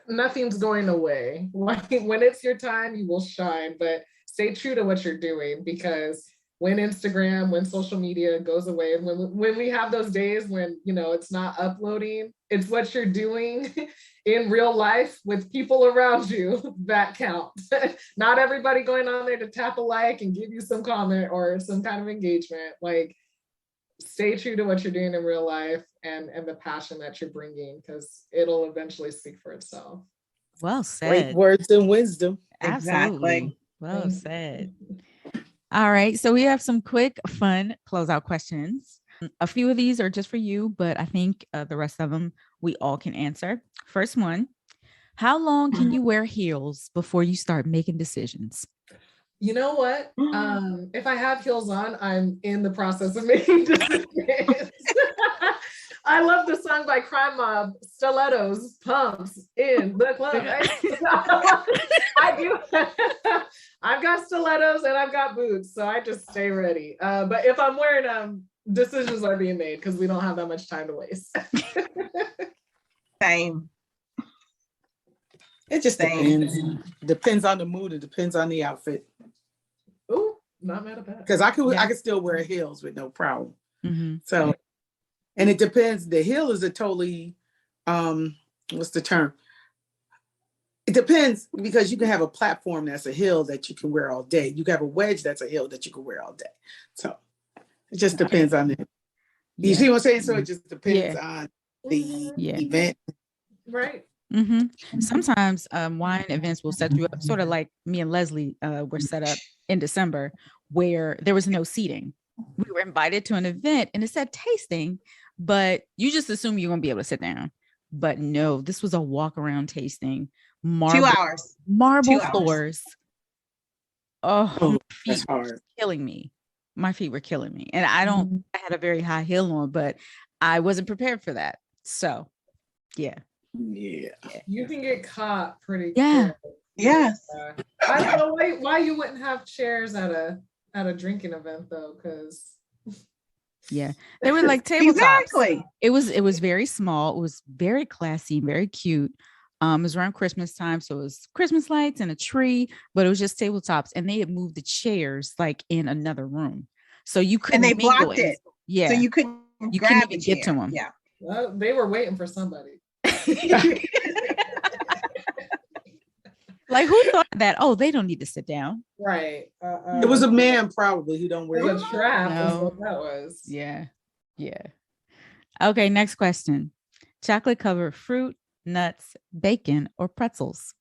D: nothing's going away. When it's your time, you will shine, but stay true to what you're doing, because when Instagram, when social media goes away, and when we have those days when, it's not uploading, it's what you're doing in real life with people around you that count. Not everybody going on there to tap a like and give you some comment or some kind of engagement. Like, stay true to what you're doing in real life and the passion that you're bringing, because it'll eventually speak for itself.
A: Well said.
B: Great words and wisdom.
A: Absolutely.
C: Exactly.
A: Well said. All right. So we have some quick, fun closeout questions. A few of these are just for you, but I think the rest of them we all can answer. First one, how long can you wear heels before you start making decisions?
D: You know what? If I have heels on, I'm in the process of making decisions. I love the song by Crime Mob, Stilettos, Pumps in the club. I do. I've got stilettos and I've got boots, so I just stay ready. But if I'm wearing them, decisions are being made because we don't have that much time to waste.
C: Same.
B: It just depends. Depends on the mood. It depends on the outfit.
D: Ooh, not mad at that.
B: Because I can still wear heels with no problem.
A: Mm-hmm.
B: So, and it depends. The heel is a totally, what's the term? It depends, because you can have a platform that's a heel that you can wear all day. You can have a wedge that's a heel that you can wear all day. So it just depends on it. You see what I'm saying? So it just depends on the event.
D: Right.
A: Mm-hmm. Sometimes wine events will set you up, sort of like me and Leslie were set up in December, where there was no seating. We were invited to an event and it said tasting, but you just assume you're going to be able to sit down. But no, this was a walk around tasting.
C: 2 hours.
A: Marble floors. Oh, my feet
B: that's
A: were
B: hard.
A: killing me. My feet were killing me. And I had a very high heel on, but I wasn't prepared for that. So, yeah.
D: You can get caught pretty
A: quick.
C: Yes.
D: I don't know why you wouldn't have chairs at a drinking event though, because
A: they were like tabletops.
C: Exactly.
A: It was very small. It was very classy, very cute. It was around Christmas time, so it was Christmas lights and a tree, but it was just tabletops, and they had moved the chairs like in another room, so you couldn't.
C: And they blocked it.
A: Yeah,
C: so you couldn't
A: even get to them.
C: Yeah,
D: well, they were waiting for somebody.
A: Like, who thought that? Oh, they don't need to sit down.
D: Right.
B: It was a man probably who don't wear
D: it. Was a trap.
A: No.
D: What that was.
A: Yeah. Okay, next question. Chocolate covered fruit, nuts, bacon, or pretzels?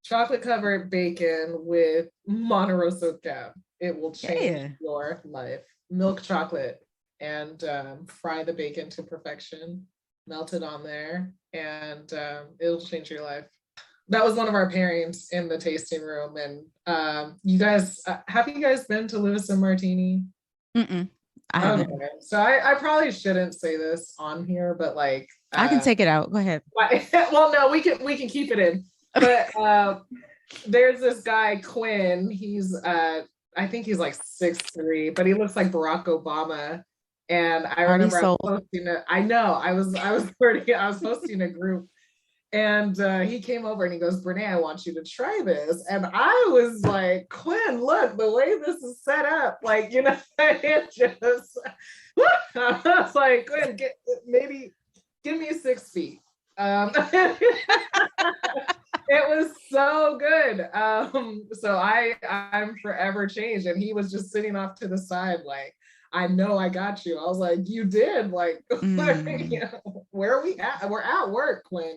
D: Chocolate covered bacon with Monte Rosso Cab. It will change your life. Milk chocolate, and fry the bacon to perfection. Melt it on there, and it'll change your life. That was one of our pairings in the tasting room. And you guys, have you guys been to Lewis and Martini?
A: I haven't.
D: Okay. So I probably shouldn't say this on here, but like
A: I can take it out. Go ahead.
D: Well, no, we can keep it in. But there's this guy Quinn. He's I think he's like 6'3", but he looks like Barack Obama. And I remember I was posting it. I know I was posting a group. And he came over and he goes, Brenae, I want you to try this. And I was like, Quinn, look, the way this is set up, like, it just, I was like, Quinn, give me 6 feet. It was so good. So I'm forever changed. And he was just sitting off to the side, like, I know I got you. I was like, you did. Like, where are we at? We're at work, Quinn.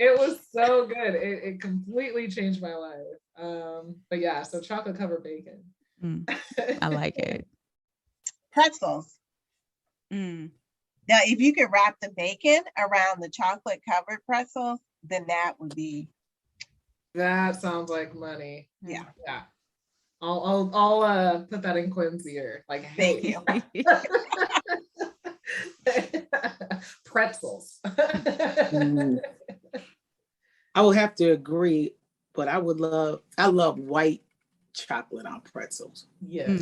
D: It was so good. It completely changed my life. But yeah, so chocolate covered bacon.
A: I like it.
C: Pretzels. Now, if you could wrap the bacon around the chocolate covered pretzels, then that would be.
D: That sounds like money.
C: Yeah.
D: I'll put that in Quinn's ear. Like,
C: thank you.
D: Pretzels.
B: I would have to agree, but I love white chocolate on pretzels.
D: Yes.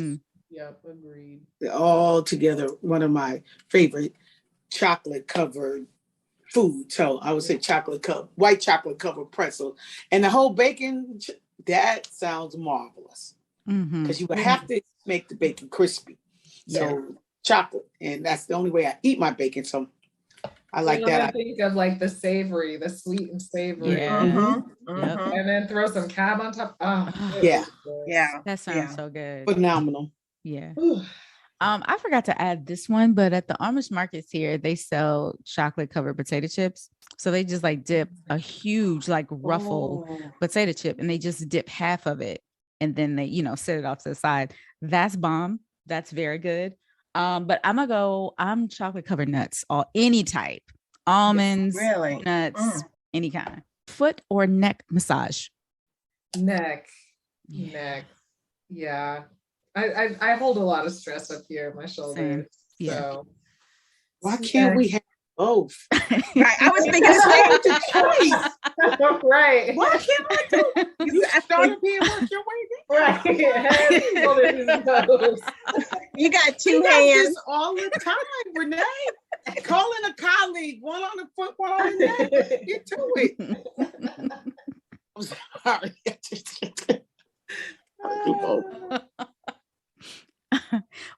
D: Yep, agreed.
B: They're all together one of my favorite chocolate covered food. So I would say white chocolate covered pretzel. And the whole bacon, that sounds marvelous. Because you would have to make the bacon crispy. So chocolate. And that's the only way I eat my bacon. So I like that.
D: I think of like the savory, the sweet and savory.
A: Yeah.
D: And then throw some cab on top. Oh,
B: yeah.
A: That sounds so good.
B: Phenomenal.
A: Yeah. I forgot to add this one, but at the Amish markets here, they sell chocolate covered potato chips. So they just like dip a huge like ruffle potato chip and they just dip half of it. And then they, set it off to the side. That's bomb. That's very good. But I'm chocolate covered nuts, any type, almonds, nuts, any kind. Foot or neck massage?
D: Neck. Yeah. I hold a lot of stress up here in my shoulders. So
B: why can't we have both?
C: I was thinking the same choice.
D: Right.
B: Why can't I do? You started being work your way
D: down. Right.
C: You got two hands
B: all the time, Brenae. Calling a colleague, one on the foot, one on the neck. Get to it. I'm sorry.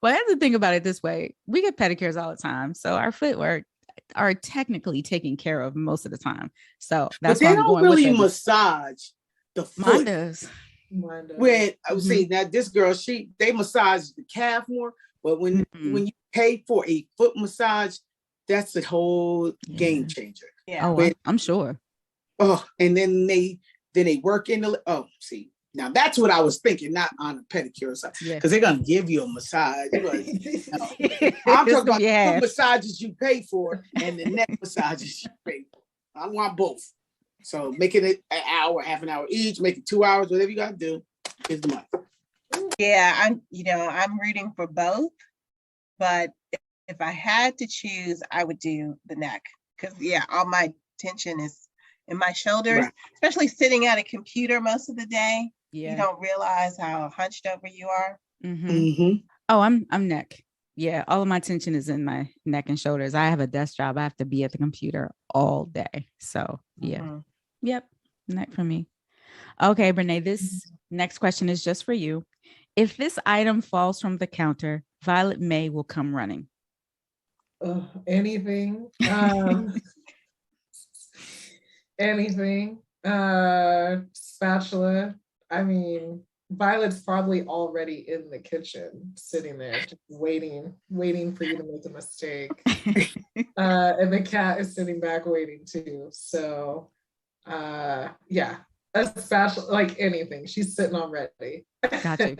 A: Well, I have to think about it this way. We get pedicures all the time. So our footwork are technically taken care of most of the time. So that's
B: but they don't really massage the foot.
A: Mine does.
B: When I would say now this girl, they massage the calf more, but when you pay for a foot massage, that's a whole game changer.
A: Yeah. I'm sure.
B: Oh, and then they work in the now that's what I was thinking, not on a pedicure side, because they're gonna give you a massage. I'm talking about the foot massages you pay for and the neck massages you pay for. I want both. So making it an hour, half an hour each, make it 2 hours, whatever you gotta do is the money.
C: Yeah, I'm rooting for both, but if I had to choose, I would do the neck because all my tension is in my shoulders, especially sitting at a computer most of the day. You don't realize how hunched over you are.
A: Oh, I'm neck. Yeah, all of my tension is in my neck and shoulders. I have a desk job. I have to be at the computer all day. So yep, neck for me. Okay, Brenae, this next question is just for you. If this item falls from the counter, Violet May will come running.
D: Anything. Anything. Spatula. I mean, Violet's probably already in the kitchen, sitting there, just waiting for you to make a mistake. And the cat is sitting back waiting too. So, a spatula, like anything. She's sitting on ready.
A: Gotcha.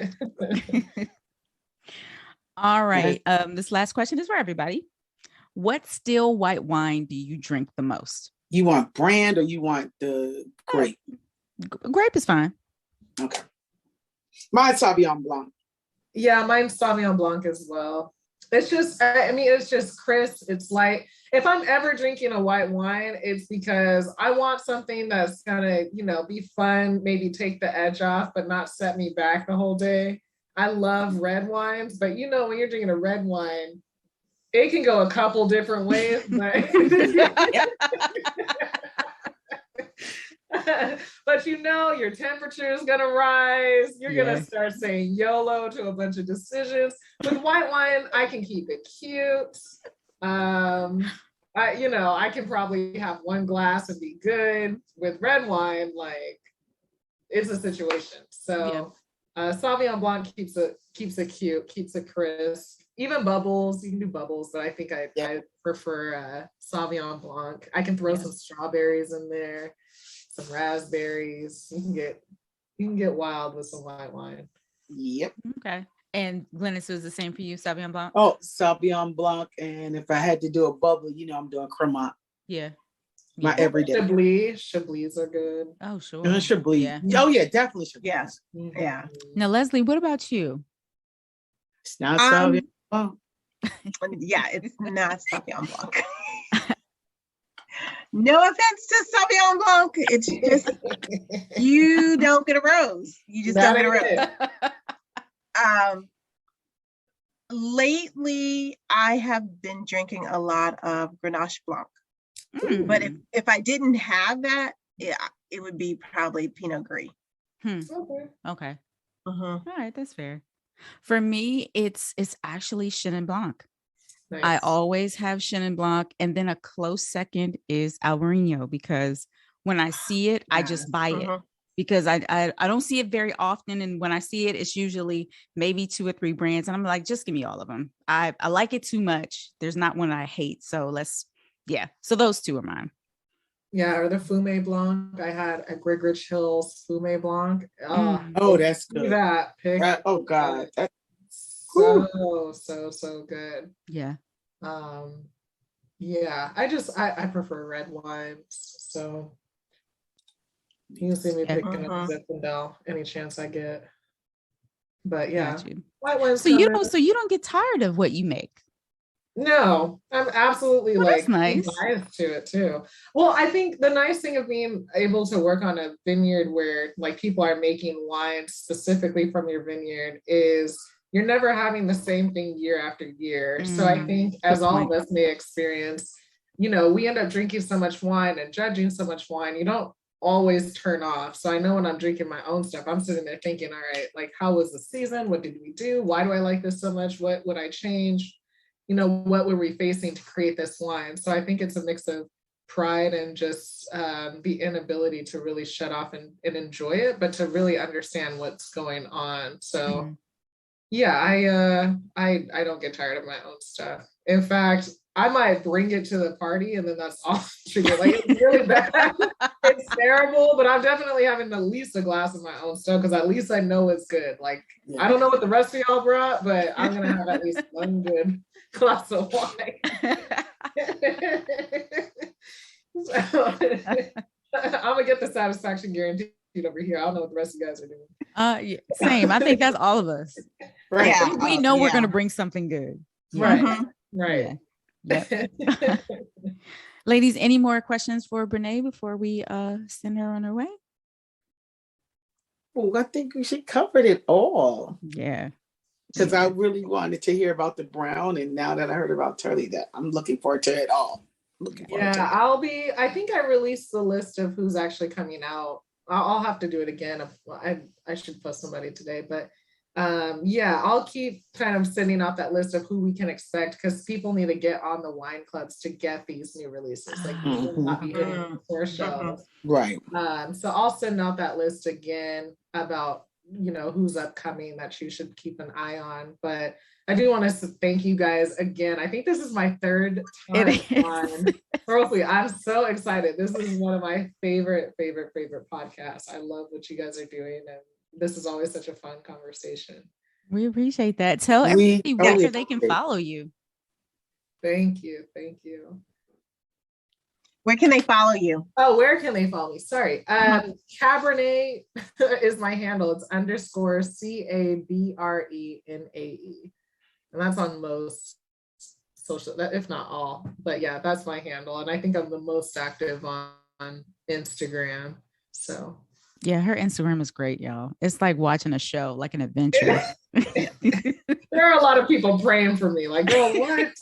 A: All right. This last question is for everybody. What still white wine do you drink the most?
B: You want brand or you want the grape?
A: Grape is fine.
B: Okay. Mine's Sauvignon Blanc.
D: Yeah, mine's Sauvignon Blanc as well. It's just crisp. It's light. If I'm ever drinking a white wine, it's because I want something that's gonna, be fun, maybe take the edge off, but not set me back the whole day. I love red wines, but when you're drinking a red wine, it can go a couple different ways, but your temperature is gonna rise. You're gonna start saying YOLO to a bunch of decisions. With white wine, I can keep it cute. I can probably have one glass and be good. With red wine, it's a situation. So Sauvignon Blanc keeps it cute, keeps it crisp. Even bubbles, you can do bubbles, but I think I prefer Sauvignon Blanc. I can throw some strawberries in there, some raspberries. You can get wild with some white wine.
B: Yep.
A: Okay. And Glennis, is the same for you, Sauvignon Blanc?
B: Oh, Sauvignon Blanc, and if I had to do a bubble, I'm doing Cremant.
A: Yeah.
B: My everyday.
D: Chablis are good.
A: Oh, sure.
B: Chablis.
A: Yeah.
B: Oh, yeah, definitely Chablis.
C: Yes. Yeah.
A: Now, Leslie, what about you?
B: It's not Sauvignon Blanc.
C: Yeah, it's not Sauvignon Blanc. No offense to Sauvignon Blanc. It's just, you don't get a rose. You just don't get a rose. Lately, I have been drinking a lot of Grenache Blanc. But if I didn't have that, it would be probably Pinot Gris.
A: Okay. All right, that's fair. For me, it's actually Chenin Blanc. Nice. I always have Chenin Blanc, and then a close second is Albarino, because when I see it, I just buy it, because I don't see it very often, and when I see it, it's usually maybe 2 or 3 brands, and I'm like, just give me all of them. I like it too much. There's not one I hate, so so those 2 are mine.
D: Yeah, or the Fumé Blanc. I had a Grigridge Hills Fumé Blanc.
B: Oh, that's good.
D: That pick.
B: Oh God, that's
D: so good.
A: Yeah.
D: Yeah. I prefer red wines. So you see me picking up Zinfandel any chance I get. But yeah,
A: white wines. So you don't get tired of what you make.
D: No, I'm absolutely
A: nice
D: to it too. Well, I think the nice thing of being able to work on a vineyard where like people are making wines specifically from your vineyard is you're never having the same thing year after year. So I think as all of us may experience, we end up drinking so much wine and judging so much wine, you don't always turn off. So I know when I'm drinking my own stuff, I'm sitting there thinking, all right, like how was the season? What did we do? Why do I like this so much? What would I change? What were we facing to create this wine? So I think it's a mix of pride and just the inability to really shut off and enjoy it, but to really understand what's going on. So yeah, I don't get tired of my own stuff. In fact, I might bring it to the party and then that's all. Like it's really bad. It's terrible, but I'm definitely having at least a glass of my own stuff because at least I know it's good. Like I don't know what the rest of y'all brought, but I'm gonna have at least one good glass of wine. So, I'm gonna get the satisfaction guaranteed over here. I don't know what the rest of you guys are doing.
A: Same. I think that's all of us.
B: Right.
A: Yeah. We know we're gonna bring something good.
D: Right. Right.
A: Yeah. Yep. Ladies, any more questions for Brenae before we send her on her way?
B: Oh, I think she covered it all.
A: Yeah.
B: Because I really wanted to hear about the brown, and now that I heard about Turley, that I'm looking forward to it all.
D: I think I released the list of who's actually coming out. I'll have to do it again. I should post somebody today, but I'll keep kind of sending out that list of who we can expect because people need to get on the wine clubs to get these new releases. Like these will not be hitting before shelves.
B: Right.
D: So I'll send out that list again about who's upcoming that you should keep an eye on. But I do want to thank you guys again. I think this is my 3rd time on Trophy. I'm so excited. This is one of my favorite podcasts. I love what you guys are doing, and this is always such a fun conversation.
A: We appreciate that. Tell everybody where they can follow you.
D: Thank you.
C: Where can they follow you?
D: Oh, where can they follow me? Sorry. Cabernet is my handle. It's _CABRENAE. And that's on most social, if not all. But yeah, that's my handle. And I think I'm the most active on Instagram. So
A: yeah, her Instagram is great, y'all. It's like watching a show, like an adventure.
D: There are a lot of people praying for me, like, girl, what?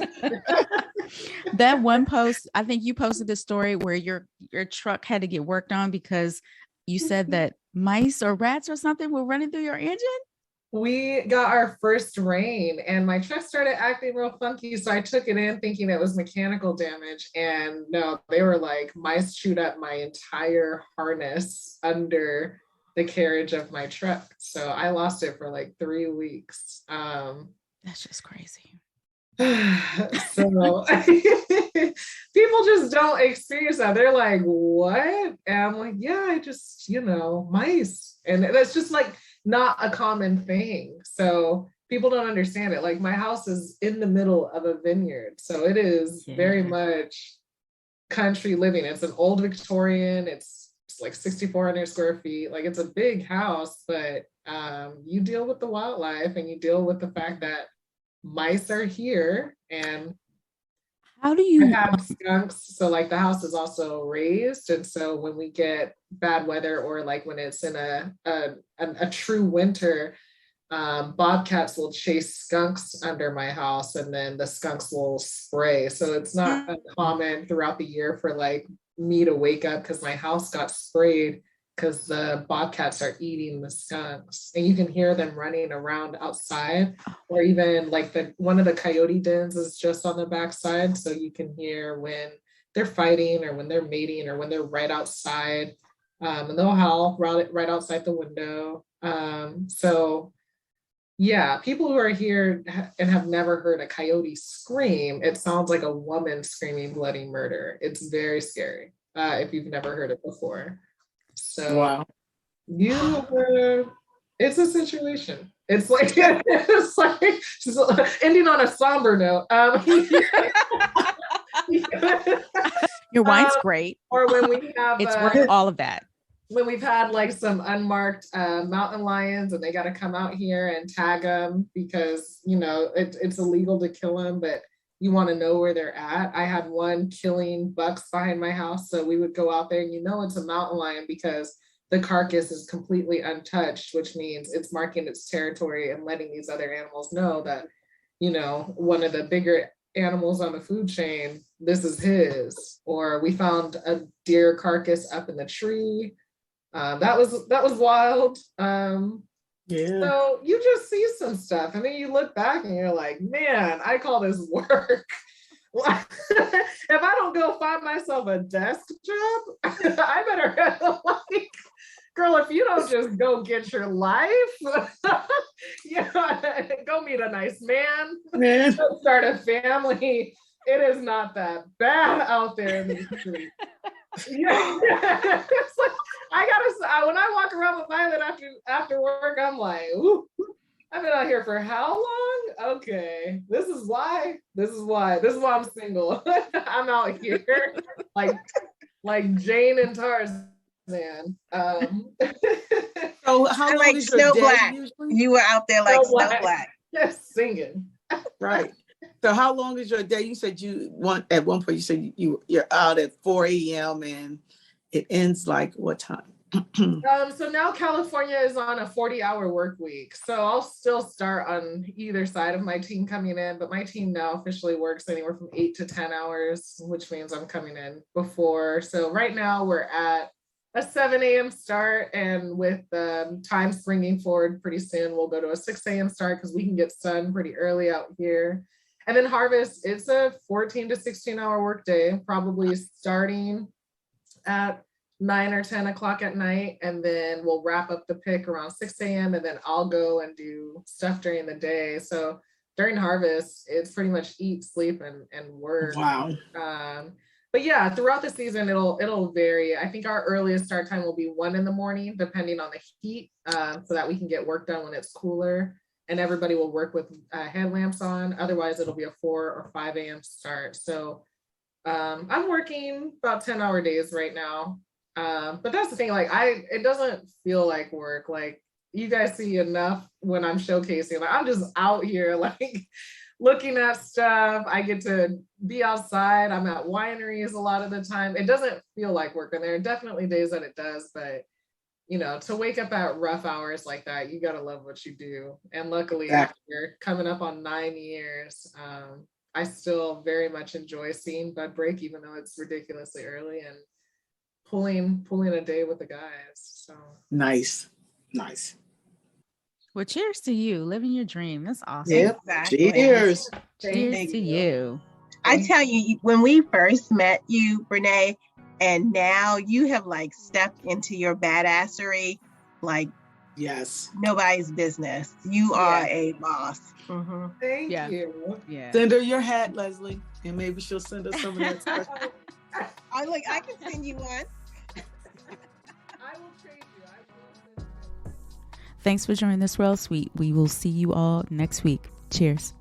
A: That one post, I think you posted the story where your truck had to get worked on because you said that mice or rats or something were running through your engine.
D: We got our first rain and my truck started acting real funky. So I took it in thinking it was mechanical damage. And no, they were like, mice chewed up my entire harness under the carriage of my truck. So I lost it for like 3 weeks.
A: That's just crazy.
D: So people just don't experience that. They're like, what? And I'm like, yeah, I just, mice. And that's just like not a common thing. So people don't understand it. Like my house is in the middle of a vineyard. So it is very much country living. It's an old Victorian. It's like 6,400 square feet. Like it's a big house, but you deal with the wildlife and you deal with the fact that mice are here. And
A: how do you
D: have skunks? So like the house is also raised. And so when we get bad weather or like when it's in a true winter, Bobcats will chase skunks under my house, and then the skunks will spray. So it's not uncommon throughout the year for like me to wake up because my house got sprayed because the bobcats are eating the skunks, and you can hear them running around outside, or even like one of the coyote dens is just on the backside, so you can hear when they're fighting or when they're mating or when they're right outside, and they'll howl right outside the window. So yeah, people who are here and have never heard a coyote scream, it sounds like a woman screaming bloody murder. It's very scary if you've never heard it before. So
B: wow.
D: It's a situation. It's like ending on a somber note.
A: Your wine's great.
D: Or when we have
A: it's worth all of that.
D: When we've had like some unmarked mountain lions and they got to come out here and tag them because, you know, it's illegal to kill them, but you want to know where they're at. I had one killing bucks behind my house. So we would go out there and, you know, it's a mountain lion because the carcass is completely untouched, which means it's marking its territory and letting these other animals know that, you know, one of the bigger animals on the food chain, this is his. Or we found a deer carcass up in the tree. That was wild.
B: Yeah.
D: So you just see some stuff and then you look back and you're like, man, I call this work. If I don't go find myself a desk job, I better like, girl, if you don't just go get your life, go meet a nice man, go start a family. It is not that bad out there in the street. It's like, when I walk around with Violet after work, I'm like, ooh, I've been out here for how long? Okay, this is why I'm single. I'm out here like Jane and Tarzan.
B: So how long is your
C: Snow
B: day
C: Black.
B: usually?
C: You were out there like Snow Black.
D: Yes, singing.
B: Right. So how long is your day? You said at one point you said you're out at 4 a.m. and it ends like what time?
D: So now California is on a 40-hour work week. So I'll still start on either side of my team coming in, but my team now officially works anywhere from 8 to 10 hours, which means I'm coming in before. So right now we're at a 7 a.m. start, and with time springing forward pretty soon, we'll go to a 6 a.m. start because we can get sun pretty early out here. And then harvest, it's a 14 to 16 hour workday, probably starting at 9 or 10 o'clock at night. And then we'll wrap up the pick around 6 a.m. And then I'll go and do stuff during the day. So during harvest, it's pretty much eat, sleep, and work.
B: Wow.
D: But yeah, throughout the season, it'll vary. I think our earliest start time will be 1 a.m, depending on the heat, so that we can get work done when it's cooler. And everybody will work with headlamps on. Otherwise, it'll be a 4 or 5 a.m. start. So I'm working about 10-hour days right now. But that's the thing, like it doesn't feel like work. Like you guys see enough when I'm showcasing. Like I'm just out here like looking at stuff. I get to be outside. I'm at wineries a lot of the time. It doesn't feel like work. And there are definitely days that it does, but you know, to wake up at rough hours like that, you gotta love what you do. And luckily, after coming up on 9 years, I still very much enjoy seeing bud break, even though it's ridiculously early, and pulling a day with the guys. So
B: nice.
A: Well, cheers to you living your dream. That's awesome.
B: Yep.
C: Exactly.
B: Cheers.
A: Cheers to you.
C: I tell you, when we first met you, Brenae, and now you have like stepped into your badassery like
B: yes,
C: nobody's business. You are a boss. Mm-hmm.
D: Thank you.
A: Yeah.
B: Send her your hat, Leslie, and maybe she'll send us some of that stuff.
C: I can send you one.
D: I will trade you.
A: Thanks for joining this Royal Suite. We will see you all next week. Cheers.